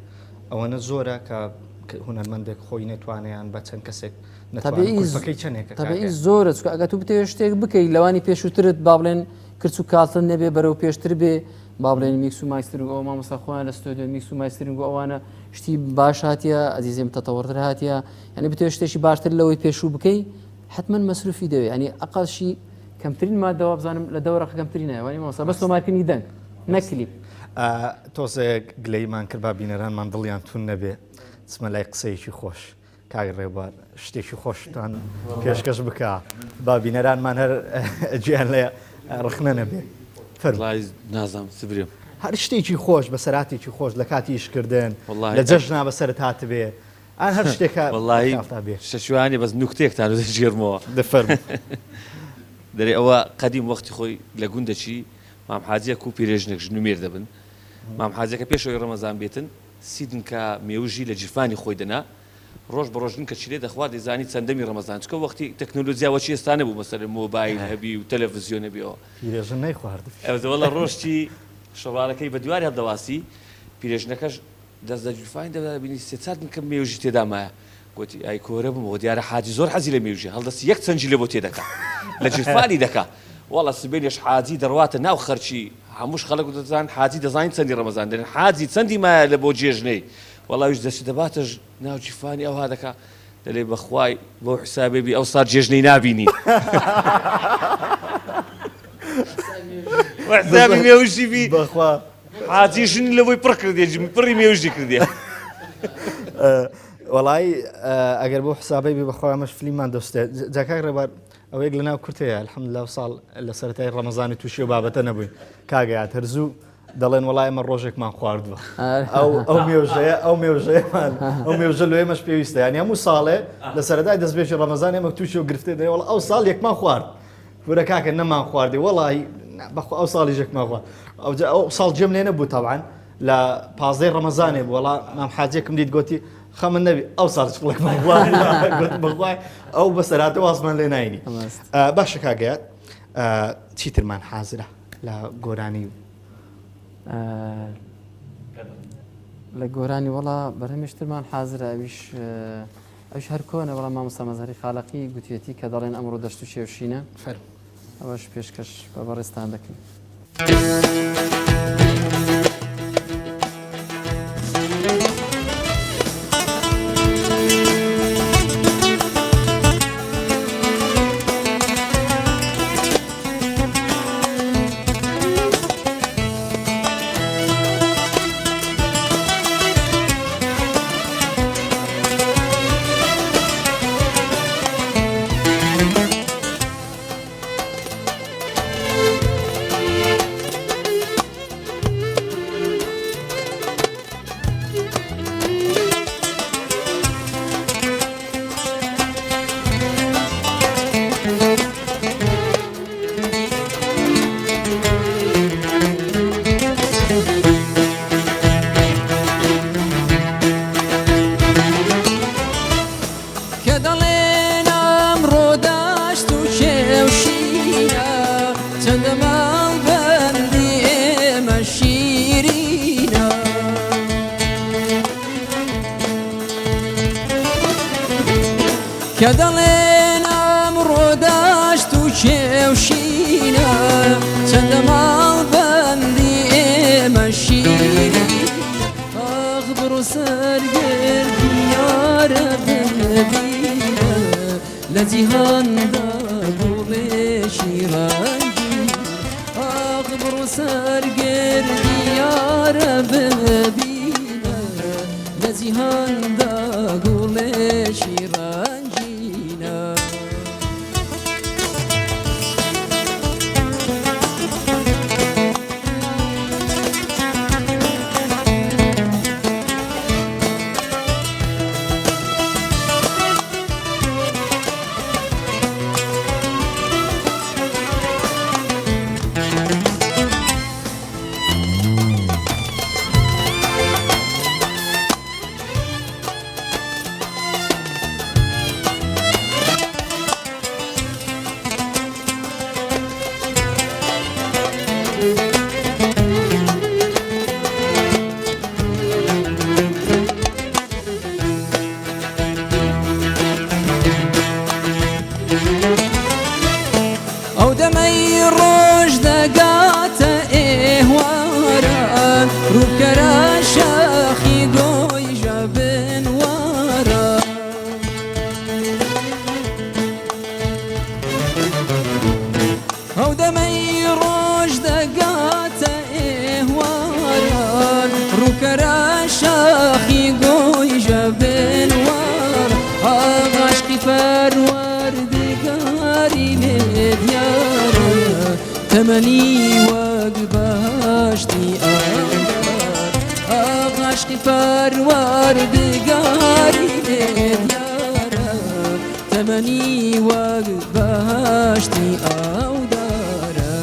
ئەوەنە زۆرە کە هونەرمەندێک خۆی نەتوانیان بە چەند کەسێک نەتوانەکەی چەندێک تەبیعی زۆرە چکە ئەگە تو بتەوێت شتێک بکەیت لەوانی پێشووترت با بڵێن کرچ و کاتن نەبێ بەرەو پێشتر بێ با بڵێن میکس و مایسترنگ ئەو مامۆستا خۆیان لە ستۆدیۆ میکس و مایسترنگ و ئەوانە شتی باش هاتیە ئەزیزێم تەتەوەرتر هاتیە ینی بتەوێت شتێکی باشتر لەوەی پێشوو بکەی حتمما مەسروفی دەوێت ینی ئەقەشی کەمترین مادەوە بزانم لە دەوڕەکە کەمترینە وانی مامۆستا بەس تۆمارکردنی دەنگ نەکلیپ تۆزێک گلەیمان کرد با بینەرانمان دڵیان تون نەبێ چمە لای قسەیەکی خۆش کاگ ڕێبوار شتێکی خۆشتان پێشکەش بکە با بینەرانمان هەر گیان لێ ڕخنە نەبێ نازام سبریم هەر شتێکی خۆش بە سەراتێکی خۆش لە کاتی ئیشکردن لە جەژنا بەسەرت هاتبێ ئەن هەر شتێکە شەشوانی بەس نوکتێکتان ژێرمەوە دەفەرم دەرێ ئەوە قەدیم وەختی خۆی لە گوندەچی مام حاجەک و پیرێژنێک ژنومێر دەبن مام حاجەکە پێشەوەی ڕەمەزان بێتن سیدن کە مێوژی لە جیفانی خۆی دەنا ڕۆژ بە ڕۆژن کە چیلێ دەخوا دەزانی چەندەمی ڕەمەزان چکە وەختی تەکنۆلۆژیاوەچی ئێستانە بوو مەسەر مۆبایل هەبی و تەلەڤیزیۆن نەبیەوە پیرێژن نەیخوارد ئەوەوەڵە ڕۆژتی شەڕارەکەی بە دواری هەڵدەواسی پیرێژنەکەش دەست لە جیفانی دەبینی سێچارن کە مێوژی تێدامایە گوتی ئای کۆرە بوومەوە دیارە حاجی زۆر حەزی لە مێوژی هەڵدەستی یەک چەنجی لە بۆ تێدەکا لە جیفانی دەکا وەڵە سبێنێش حاجی دەڕواتە ناو خەرچی هەمووش خەڵک دەزان حاجی دەزانین چەندی ڕەمەزان دێن حاجی چەندی مایە لە بۆ جێژنەی وەڵاویش دەستی دەباتەش ناو جیفانی ئەوها دەکا دەڵێ بەخوای بۆ حسابێبی ئەو سار جێژنەی نابینی حسابی مێوژی بی بەخوا حاجیشنی لەوەی پڕ کردێ پڕی مێوژی کردێ وەڵای ئەگەر بۆ حسابی بێ بەخوا ئەمەش فلیمان دەستێت جاکاک ڕێبار ئەوەیەک لە ناو کورتەیە الحەمدوللا ساڵ لە سەرەتای ڕەمەزانی تووشی و بابەتە نەبووین کاگەیات هەرزوو دەڵێن وەڵای ئەمە ڕۆژێکمان خواردوە ئەو مێوژەیەمان ئەو مێوژە لێ ئێمەش پێویستە ینی هەموو ساڵێ لە سەرەتای دەستبێژی ڕەمەزان ئێمە تووشی و گرفتێ دەوەڵ ئەو ساڵ یەکمان خوارد پورە کاکە نەمان خواردی وەڵی بەخوا ئەو ساڵی ژێکمان خوارد ئەو ساڵ جێم لێ نەبوو تەبعاً لە پازدەی ڕەمەزانێ بوو وەڵا مام حاجێکم دیت گوتی خەمن نەبی ئەو ساڵ چڵێکمان خوارد بەخوای ئەو بەسەراتە واسمان لێ ناینی باشە کاگەیات چیترمان حازرە لە گۆرانی لە گۆرانی وڵا بەرهەمێشترمان حازرە ئەویش هەر کۆنە بەڵام مامۆستا مەزهەری خاڵقی گوتوێتی کە دەڵێن ئەمڕۆ دەشت و شێوشینە ئەوەش پێشکەش بە بەڕێستان دەکەین. کە دەڵێن ئەمڕۆ داشت و چەندە ماڵ بەندی ئێمە شیرین ئاخ بڕۆ سەرگردی یارە ببینە لە جیهاندا گوڵێشی ڕەنگین ئاخ بڕۆ سەرگردی یارە ببینە لە جیهاندا گوڵێشی ڕەنگینە ئەو دەمەی ڕۆژ دەگاتە ئێوارە ڕووکەرە شاخی گۆی ژەبنوارە ئەو دەمەی ڕۆژ دەگاتە ئێوارە ڕووکەرە شاخی گۆی ژەبنوارە ئاغاشقی پەروەردگاری لێ دیارە تەمەنی وەک بەهەشتی ئاوار ئاغاشقی پەروەردگاری لێ دیارە تەمەنی وەک بەهەشتی ئاودارە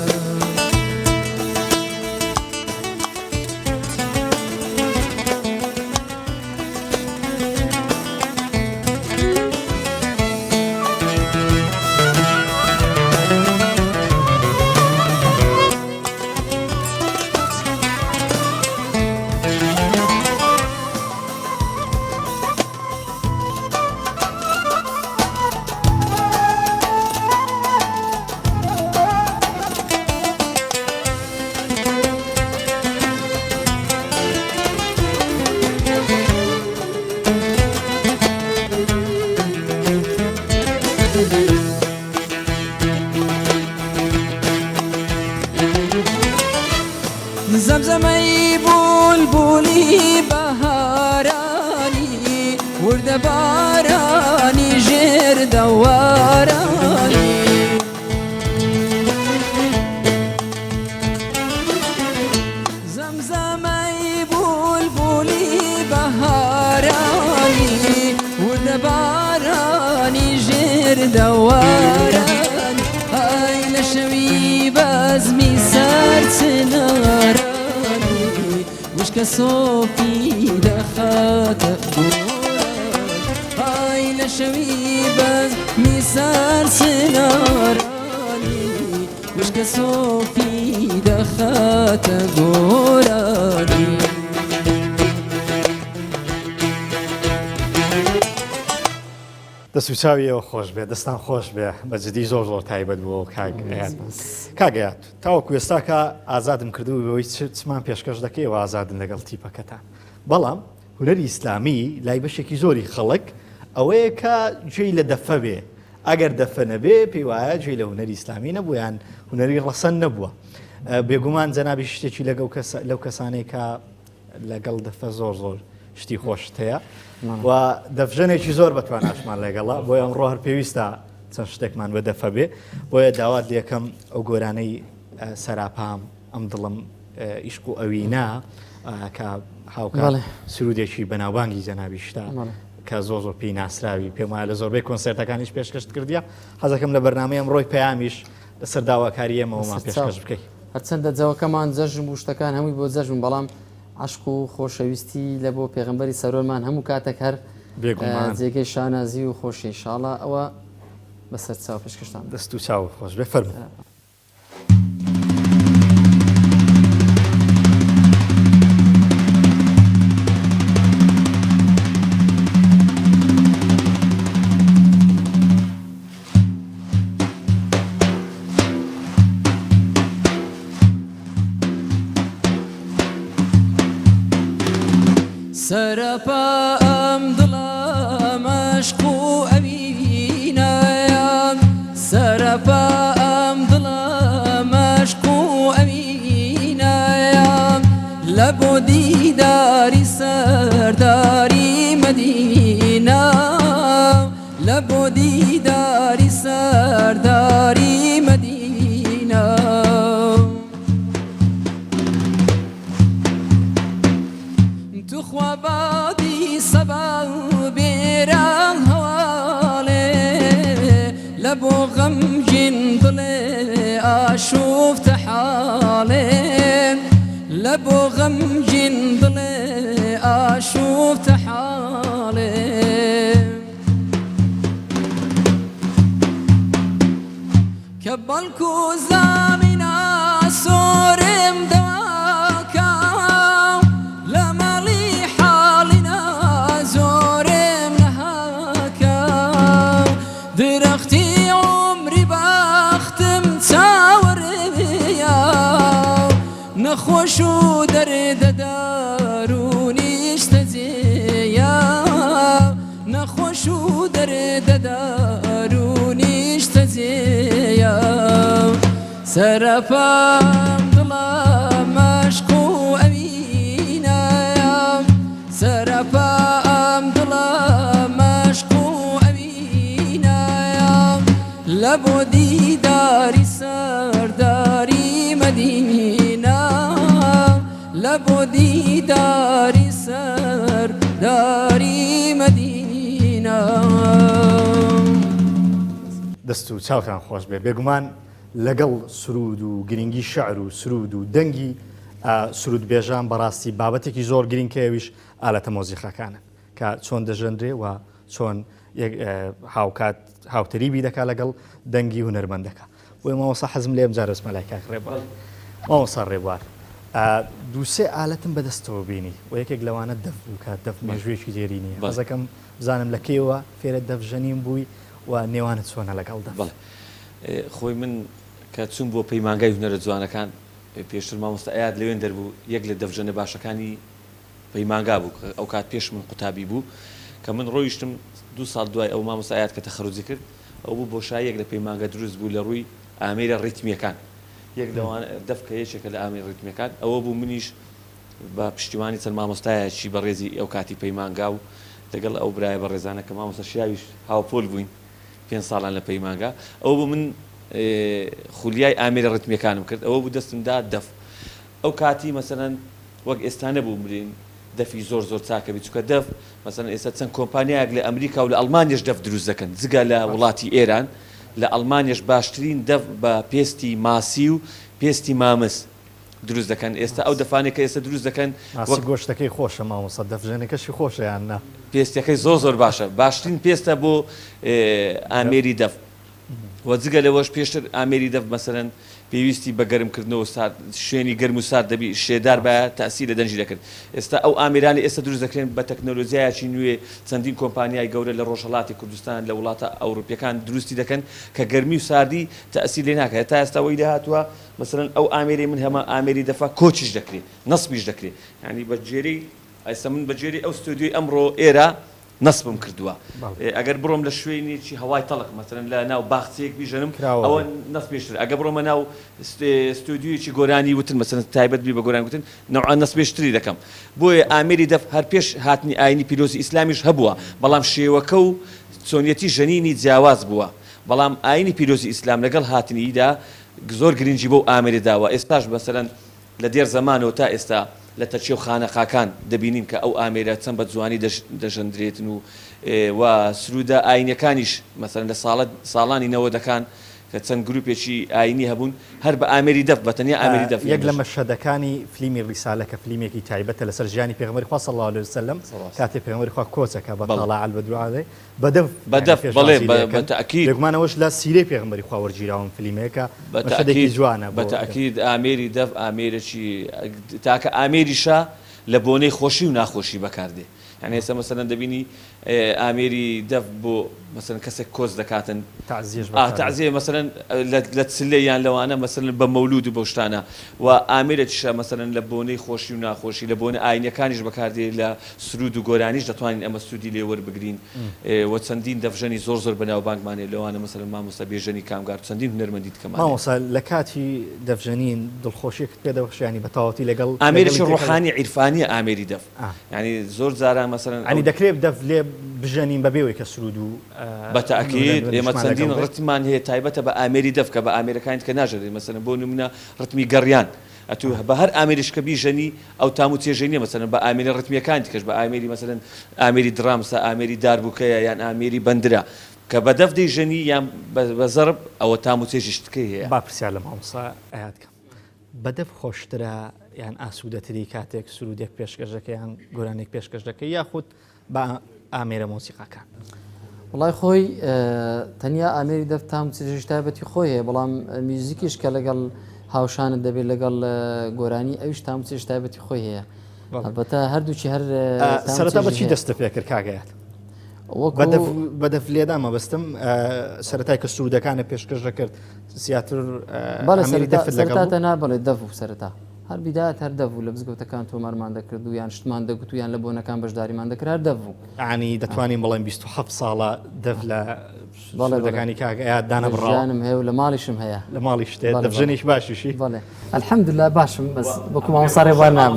زەمزەمەی بولبولی بەهارانی وردە بارانی ژێر دەوارانی زەمزەمەی بولبولی بەهارانی وردە بارانی ژێر دەوارانی ئای لە شەوی بەزمی سەرچنارانی وشکە سۆفی دەخاتە گۆران ئای لە شەوی بەزمی سەرچنارانی وشکە سۆفی دەخاتە گۆرانی دەسوچاویەوە خۆش بێ دەستان خۆش بێ بەجددی زۆر زۆر تایبەت بووە کاگەیات تاوەکو ئێستاکە ئازادم کردوەوەی چمان پێشکەش دەکەیەوە ئازادن لەگەڵ تیپەکەتان بەڵام هونەری ئیسلامی لای بەشێکی زۆری خەڵک ئەوەیە کە گوێی لە دەفە بێ ئەگەر دەفە نەبێ پێی وایە گوێی لە هونەری ئیسلامی نەبوویان هونەری ڕەسەن نەبووە بێگومان جەنابی شتێکی لەو کەسانەی کە لەگەڵ دەفە زۆر زۆر شتی خۆشت هەیە و دەفژنێکی زۆر بەتوان ئاشمان لەگەڵا بۆی ئەمڕۆ هەر پێویستە چەند شتێکمان بە دەفە بێ بۆیە داوات لێکەم ئەو گۆرانەی سەراپام ئەم دڵم ئیشق و ئەوینا کە هاوکە سرودێکی بەناوبانگی جەنابی شتا کە زۆر زۆر پێی ناسراوی پێم وایە لە زۆربەی کۆنسەرتەکانیش پێشکەشت کردیە حەزەکەم لە بەرنامەی ئەمڕۆی پەیامیش لەسەر داواکاری ئێمەوەمان پێشکەش بکەیت هەرچەندە جەوەکەمان جەژن و شتەکان هەمووی بۆ جەژن بەڵام عشق و خۆشەویستی لە بۆ پێغەمبەری سەرۆرمان هەموو کاتێک هەر جێگەی شانازی و خۆشی ئینشاڵڵا ئەوە بەسەر چاو پێشکەشتان دەست و چاو خۆش بێ فەرموو. سەرەپا ئەم دڵە مەشق و ئەوینەیە سەرەپا ئەم دڵە مەشق و ئەوینەیە لە بۆ دیداری سەرداری مەدینە لە بۆ دیداری سەرداری مەدینە توخوا بادی سەبا بێرە هەواڵێ لە بۆ غەمگین دڵێ ئاشوفتە حاڵێ لە بۆ غەمگین دڵێ ئاشوفتە حاڵێ کە بەڵکو زامینا سۆرم دەواکە لە ماڵی حاڵینا زۆرم نەهاکە درەختی عمری باختم چاوەڕێیە نەخۆش و دەردە دارونیش تەجێیە نەخۆش و دەردە دارونیش تەجێیە سەرەپام دڵە مەشق و ئەوینەیە سەرەپام دڵە مەشق و ئەوینەیە لە بۆ دیداری سەرداری مەدینە لە بۆ دیداری سەرداری مەدینە دەست و چاوتان خۆش بێ بێگومان لەگەڵ سرود و گرنگی شعر و سرود و دەنگی سرود بێژان بەڕاستی بابەتێکی زۆر گرنگکەویش ئالەتە مۆزیقەکانن کە چۆن دەژەندرێ و چۆن هاوتەریبی دەکا لەگەڵ دەنگی هونەرمەندەکە بۆی مامۆستا حەزم لێم جارە مەلایکە ڕێبوار مامۆستا ڕێبوار دووسێ ئالەتم بەدەستەوە بینی و یەکێک لەوانە دەف بوو کە دەف مێژوێکی لێری نییە بەزەکەم بزانم لە کێوە فێرە دەفژەنیم بووی و نێوانت چۆنە لەگەڵ دەف خۆی من کە چوون بۆ پەیمانگای هونەرە جوانەکان پێشتر مامۆستا ئەیاد لەوێن دەربوو یەک لە دەفژەنە باشەکانی پەیمانگا بوو ئەو کات پێش من قوتابی بوو کە من ڕۆیشتم 2 ساڵ دوای ئەو مامۆستا ئەیاد کە تەخەڕوجی کرد ئەو بوو بۆشاییەک لە پەیمانگا دروست بوو لە ڕووی ئامێرە ڕیتمیەکان یەک لەوان دەفکە یەکێکە لە ئامێر ڕیتمیەکان ئەوە بوو منیش بە پشتیوانی چەند مامۆستایەکی بەڕێزی ئەو کاتی پەیمانگا و لەگەڵ ئەو برایە بەڕێزانە کە مامۆستا شیاویش هاوپۆل بووین 5 ساڵان لە پەیمانگا ئەوە بوو من خولیای ئامێرە ڕیتمیەکانم کرد ئەوە بوو دەستمدا دەف ئەو کاتی مەسەلەن وەک ئێستا نەبوو مرین دەفی زۆر زۆر چاکە بی چکە دەف مەسەلەن ئێستا چەند کۆمپانیایەک لە ئەمریکا و لە ئەڵمانیش دەف دروست دەکەن جگە لە وڵاتی ئێران لە ئەڵمانیش باشترین دەف بە پێستی ماسی و پێستی مامس دروست دەکەن ئێستا ئەو دەفانێک کە ئێستا دروست دەکەن وەک گۆشتەکەی خۆشە مامۆستا دەفژێنەکەشی خۆشە یان نا پێستەکەی زۆر زۆر باشە باشترین پێستە بۆ ئامێری دەف وەجگە لەوەش پێشتر ئامێری دەف مەسەلەن پێویستی بە گەرمکردنەوە شوێنی گەرم و سارد دەبی شێدار بە تاسی لە دەنجی دەکرد ئێستا ئەو ئامێرانی ئێستا دروست دەکرێن بە تەکنۆلۆژیایکی نوێ چەندین کۆمپانیای گەورە لە ڕۆژهەڵاتی کوردستان لە وڵاتە ئەوروپیەکان دروستی دەکەن کە گەرمی و ساردی تاسی لێ ناکات تا ئێستا وەی داهاتوە مەسەلەن ئەو ئامێری من هەمە ئامێری دەفا کۆچیش دەکرێت نەسبیش دەکرێت یعنی بەجێری ئێستا من بەجێری ئەو ستودیۆی ئەمڕۆ ئێرە نەسبم کردووە ئەگەر بڕۆم لە شوێنێکی هەوای تەڵق مەسەلەن لە ناو باخچەیەک بیژەنم ئەوە نەسبێشتر ئەگە بڕۆمە ناو ستودیۆیەکی گۆرانی وتن مەسەلەن تایبەت بی بە گۆرانی وتن نەوعان نەسبێشتری دەکەم بۆیە ئامێری دەف هەر پێش هاتنی ئاینی پیرۆزی ئیسلامیش هەبووە بەڵام شێوەکە و چۆنیەتی ژەنینی جیاواز بووە بەڵام ئاینی پیرۆزی ئیسلام لەگەڵ هاتنیدا زۆر گرنگی بۆ ئامێری داوە ئێستاش مەسەلەن لە دێر زەمانەوە تا ئێستا لە تەچێ و خانەقاکان دەبینین کە ئەو ئامێرە چەند بە جوانی دەژەندرێتن و سرودە ئاینەکانیش مەسەلەن لە ساڵانی نەوەدەکان کە چەند گروپێکی ئاینی هەبوون هەر بە ئامێری دەف بەتەنیا ئامێری دەف یەک لە مەشهەدەکانی فلیمی ڕیسالە کە فلیمێکی تایبەتە لەسەر ژیانی پێغەمبەری خوا صلی الله علیه وسلم کاتێ پێغەمبەری خوا کۆچەکە بە تەڵاع البەدوعاڵێ بەدەف بەڵێ بەتەئکید یەکمانەوەش لە سیرەی پێغەمبەری خوا وەرگیراون فلیمەیەکە مەشهەدێکی جوانە بەتەئکید ئامێری دەف ئامێرێکی تاکە ئامێریشە لە بۆنەی خۆشی و ناخۆشی بەکاردێ يعني هسه مثلا دبيني اميري دف بو مثلا كسك كوز دكاتن تعزیێش تعزيه مثلا لتسلي يعني لو انا مثلا بمولود بوشتانا واميرتش مثلا لبوني خوشي وناخوشي لبوني اين كانش بكاردي لا سرود وغورانيش دتوانين اما سودي لي ور بگرين وتسندين دفجني زور زور بناو بانك ماني لو انا مثلا ما مستبيجني كامگار تسندين هنرمنديت كمان ما وصل لكاتي دفجنين دڵخۆشیەکت پێ دەبخش ینی بەتەواوەتی لەگەڵ اميرش روحاني عرفاني اميري دف يعني زور زارا مثلا ینی دەکرێت دەف لێ بژەنین بەبێەوەی کە سرود و بتأكيد إما تسندين رتمان هي تايبتها بأميري دفكة بأمريكان كناجر مثلا بونو منا رتمي قريان أتو بهر أميريش كبي جني أو تامو تيجيني مثلا بأميري رتمي كانت كش بأميري مثلا أميري درامسا أميري داربوكيا يعني أميري بندرا كبدف دي جني يعني بزرب أو تامو تيجيشتكي با پرسیار لە مامۆستا ئاياتکەم بەدەف خۆشترە یان ئاسوودەتری کاتێک سرودێک پێشکەشەکە یان گۆرانێک پێشکەشەکە یاخود بە ئامێرە مۆسیقاکان وڵای خۆی تەنیا ئامێری دەف تام چێژش تایبەتی خۆی هەیە بەڵام میوزیکیش کە لەگەڵ هاوشانت دەبێت لەگەڵ گۆرانی ئەویش تام چێژ تایبەتی خۆی هەیە البەتە هەردووچی هەر سەرەتا بەچی دەستە پێ کرد کاگەیات بەدەف لێدا مەبەستم سەرەتای کە سرودەکانە پێشکەش دەکرد زیاتر سەرەتا نابڵێت دەف و سەرەتا هەر بیدات هەر دەبوو لە بزگەوتەکان تۆمارمان دەکرد و یان شتمان دەگوت و یان لە بۆنەکان بەشداریمان دەکرد هەر دەبوو عنی دەتوانین بڵێن 27 ساڵە دەف لە سرودەکانی کاگەیات دانە بڕانم هەیە و لە ماڵیشم هەیە لە ماڵی شتێت دەبژنێک باشیشی بڵێ الحەمدلله باشم بەس وەکو مامۆستا ڕێبوار نام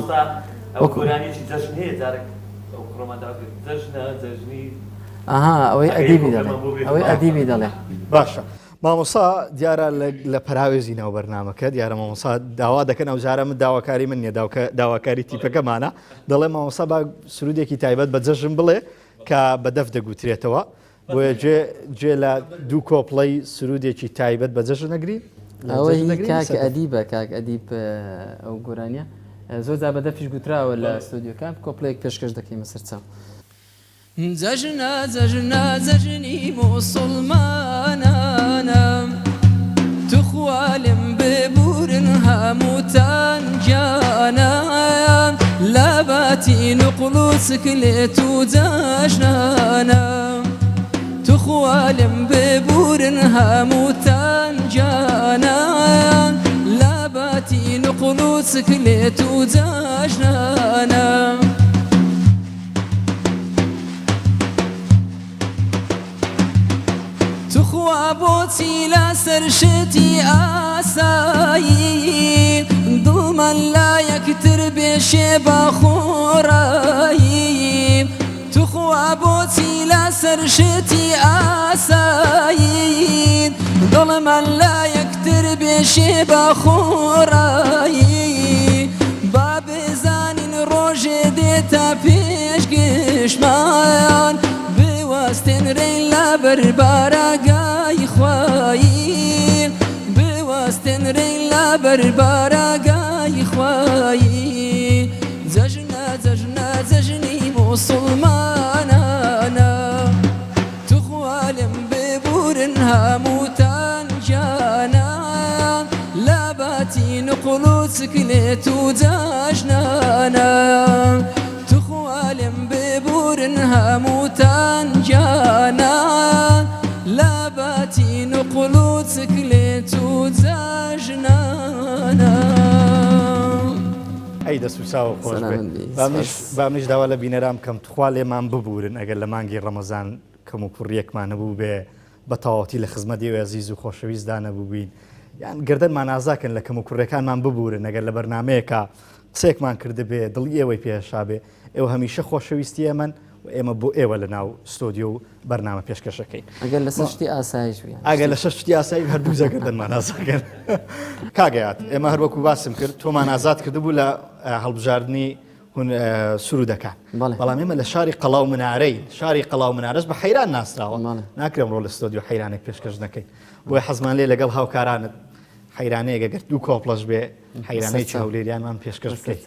ئەوەی ئەدیبی دەڵێ ئەوەی ئەدیبی دەڵێ باشە مامۆسا دیارە لە پەراوێزی ناو بەرنامەکە دیارە مامۆسا داوا دەکەن ئەو جارە من داواکاری من نیە داواکاری تیپەکەمانە دەڵێ مامۆسا با سرودێکی تایبەت بە جەژن بڵێ کە بەدەف دەگوترێتەوە بۆیە جێ لە دوو کۆپڵەی سرودێکی تایبەت بە جەژن نەگری ئەوەی کاک ئەدیبە کاک ئەدیب ئەو گۆرانیە زۆر جا بەدەفیش گوتراوە لە ستۆدیۆکان کۆپڵەیەک پێشکەش دەکەین بەسەر چاو زجنا زجنا زجني مسلمانا تخوالم ببورنها موتان جانا لاباتي نقلوسك ليتو زجنانا تخوالم ببورنها موتان جانا لاباتي نقلوسك ليتو زجنانا تخوا بۆچی لە سەرشتی ئاسایی دڵمان لا یەکتر بێشێ بە خۆڕایی تخوا بۆچی لە سەرشتی ئاسایی دڵمان لا یەکتر بێشێ بە خۆڕایی با بێزانین ڕۆژێ دێتە پێشگەشتمان بوەستێنرێن لە بەربارەگای خوایی بوەستێنرێن لە بەربارەگای خوایی جەژنە جەژنە جەژنی مسلمانانە توخوالم ببورن هەمووتان جانە لە باتی نقلوچک لێت و جەژنانە توخوالم ببورن هەمووتان جانە لە باتی نقلوچک لێت و جەژنانە ئەی دەسوساوە خۆش بامنیش داوا لە بینەرام کەم توخوا لێمان ببورن ئەگەر لە مانگی ڕەمەزان کەم و کوڕیەکمان نەبوو بێ بە تەواوەتی لە خزمەتی عەزیز و خۆشەویستدا نەبوو بین یان گردنمان ئازاکەن لە کەم و کوڕەکانمان ببورن ئەگەر لە بەرنامەیەکە قسێکمان کرد بێ دڵی ئێوەی پێشا بێ ئێوە هەمیشە خۆشەویستی ئێمەن و ئێمە بۆ ئێوە لە ناو ستۆدیۆ و بەرنامە پێشکەشەکەی ئەگەر لە شتی ئاسایش ئەگەر لە شتی ئاسایی هەردوو زەگردنمان ئازاکەن کاگەیات ئێمە هەروەکو باسم کرد تۆمان ئازاد کردبوو لە هەڵبژاردننی سرودەکان بەڵام ئێمە لە شاری قەڵاو منارەی شاری قەڵاو منارەش بە حەیران ناسراوە ناکرێم ڕۆ لە ستۆدیۆ حەیرانێک پێشکەش نەکەین بۆی حەزمان لێ لەگەڵ هاوکارانت حەیرانەیە گەگەر دوو کۆپڵەش بێ حەیرانەی چاولێریانمان پێشکەش بکەیت.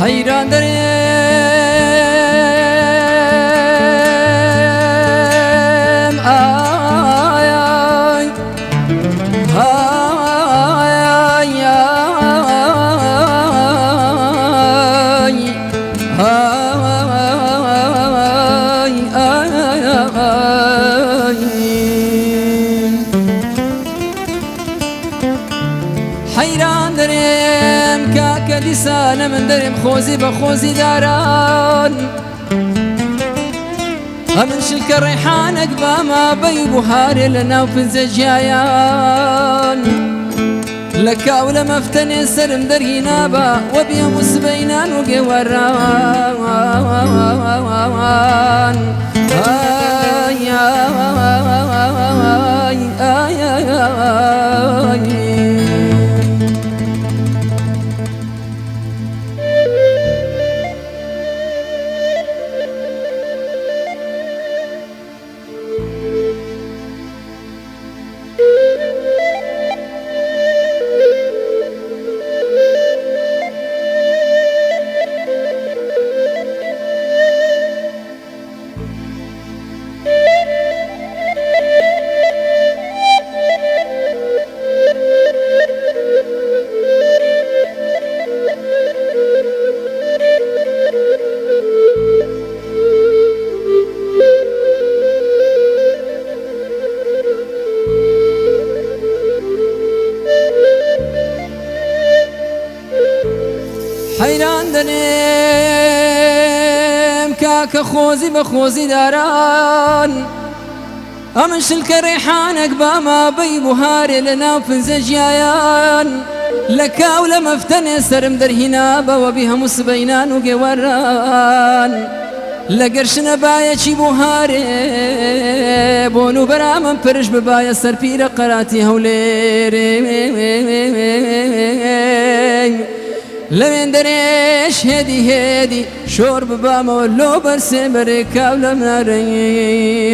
حەیران دەرێم ئای حەیران دەرێم کاکە دیسانە من دەرێم خۆزی بە خۆزی داران ئەمن شلکە ڕێحانێک باما بەی بوهارێ لە ناو پنجە جیایان لە کاو لە مەفتەنێ سرم دەرهینا بە وە بێم و سبەینان و گێوەڕان حەیران دەرێم کاکە خۆزی بە خۆزی داران ئەمن شلکە ڕێحانێک باما بەی بوهارێ لە ناو پنجە جیایان لە کاو لە مەفتەنێ سرم دەرهینا بەوە بی هەموو سبەینان و گێوەڕان لە گەرشنە بایەکی بوهارێ بۆن و بەرامم پرش ببایە سەرپیرە قەراتی هەولێرێ لەوێن دەرێش هێدی هێدی شۆر ببامەوە لۆ بەرسێ بەرێ کاو لە منارەی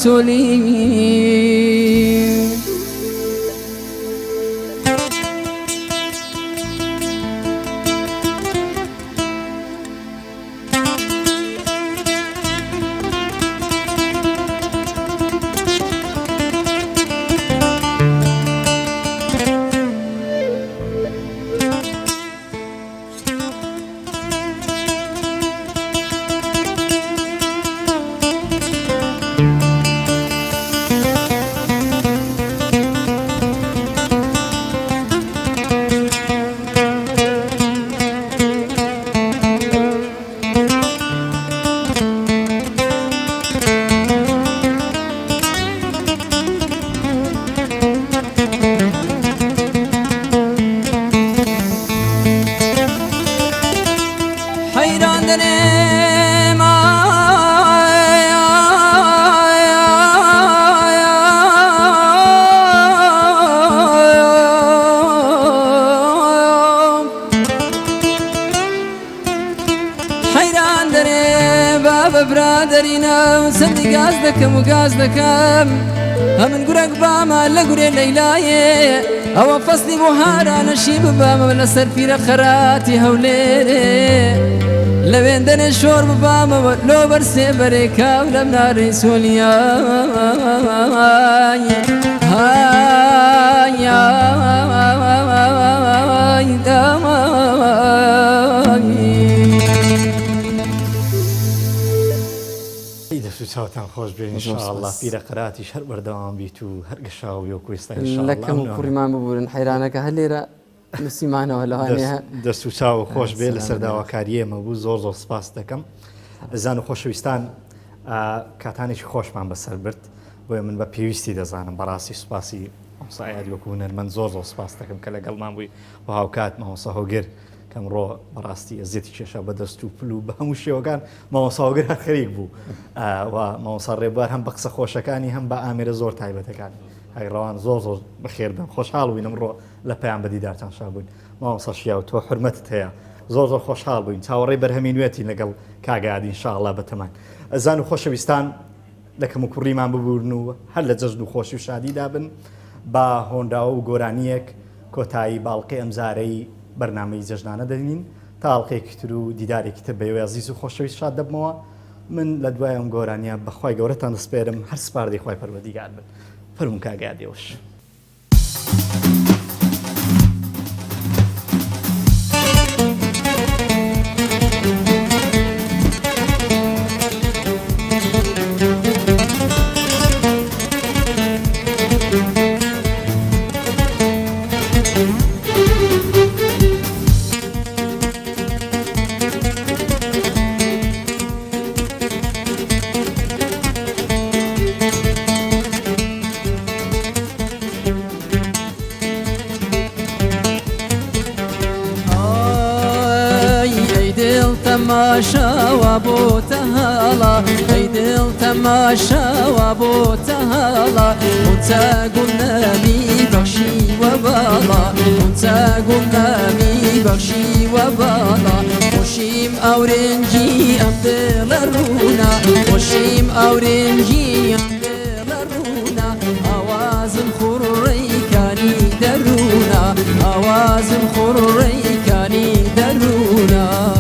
چۆلی حەیران دەرێم حەیران دەرێم بابە برادەرینە سەردی گاز دەکەم و گاز دەکەم ئەمن گورەک باما لە گورێ لەیلایێ ئەوە فەسلی بوهارانەشی ببامە لەسەر پیرە خەراتی هەولێرێ لەوێن دەنێ شۆر ببامەوە لۆ بەرسێ بەرێ کاو لە منارەی سۆلیای دەست و چاوتان خۆش بێ ئینشاءالله پیرە قەراتیش هەر بەردەوام بیت و هەر گەشاو بێ و کوێستا لەکەم و کوڕیمان ببورن حەیرانەکە هەر لێرە نووسیمانەوە لەوانەیە دەست و چاو خۆش بێ لەسەر داواکاریێمە بوو زۆر زۆر سپاس دەکەم زان و خۆشەویستان کاتانێکی خۆشمان بەسەر برد بۆیە من بە پێویستی دەزانم بەڕاستی سوپاسی ئەمسایاد وەکو هونەرمەند زۆر زۆر سپاس دەکەم کە لەگەڵمان بووی بۆ هاوکات مامۆستا هۆگر کەم ڕۆ بەڕاستی ئەزیەتی کێشە بە دەست و پل و بە هەموو شێوەکان مامۆستا هۆگر هەر خەریک بوو و مامۆستا ڕێبوار هەم بە قسە خۆشەکانی هەم بە ئامێرە زۆر تایبەتەکان هەیڕەوان زۆر زۆر بەخێر بن خۆشحاڵ بووین ئەمڕۆ لە پەیام بەدیدارتان شابووین مامۆستا شیاو تۆ حورمەتت هەیە زۆر زۆر خۆشحاڵ بووین چاوەڕێی بەرهەمی نوێتی لەگەڵ کاگادی ئینشاءالله بەتەمان ئەزان و خۆشەویستان لەکەم و کوڕیمان ببورن و هەر لە جەژن و خۆشی و شادیدا بن با هۆنداوە و گۆرانیەک کۆتایی باڵقی ئەمزارەی بەرنامەی جەژنانە دەبینین تا ئاڵلقەیەکی تر و دیدارێکی تر بەوێ عزیز و خۆشەویست شاد دەبمەوە من لە دوای ئەم گۆرانیە بەخوای گەورەتان دەسپێرم هەر سپاردەی خوای پەروەردیگار بن فەرموون کاگا دێوش. تماشا وابوتهالا ايدل تماشا وابوتهالا وتقولنا بي بخشي وبالا وتقولنا بي بخشي وبالا وشيم اورنجي امدل الرونا وشيم اورنجي امدل الرونا اواز الخري كاني درونا اواز الخري كاني درونا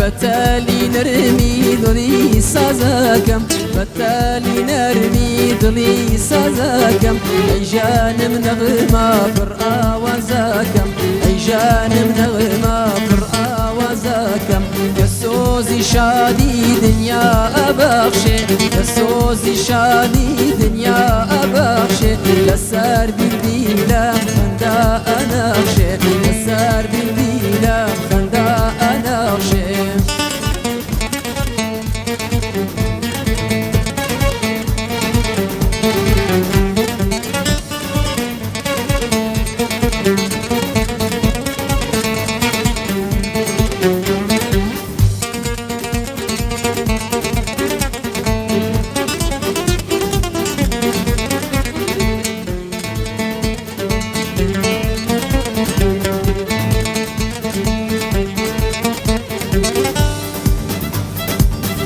بتالي نرمي دلي سازاكم بتالي نرمي دلي سازاكم اي جانم نغمة برا وزاكم اي جانم نغمة برا وزاكم يسوزي شادي دنيا ابخشي يسوزي شادي دنيا ابخشي لسار بالبيلا خندا اناخشي لسار بالبيلا خندا اناخشي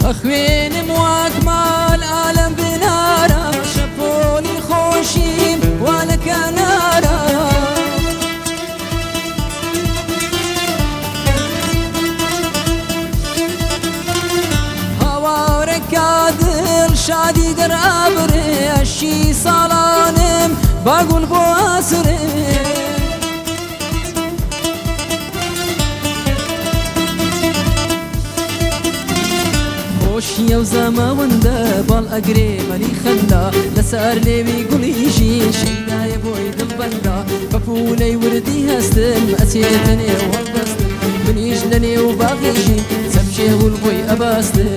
اخوين مواك مال عالم بنارا شافوني خوشين وانا كنارا هوا وركادل شادي قرابري الشي صالانم بقول بواسري خوشي وزما وندا بالأقري مالي خندا لسار ليبي قليشين شيدا يبوي دلبندا بفولي وردي هستن أسيتني وهبستن بنيجنني وباقيشين سبشي والبوي أباستن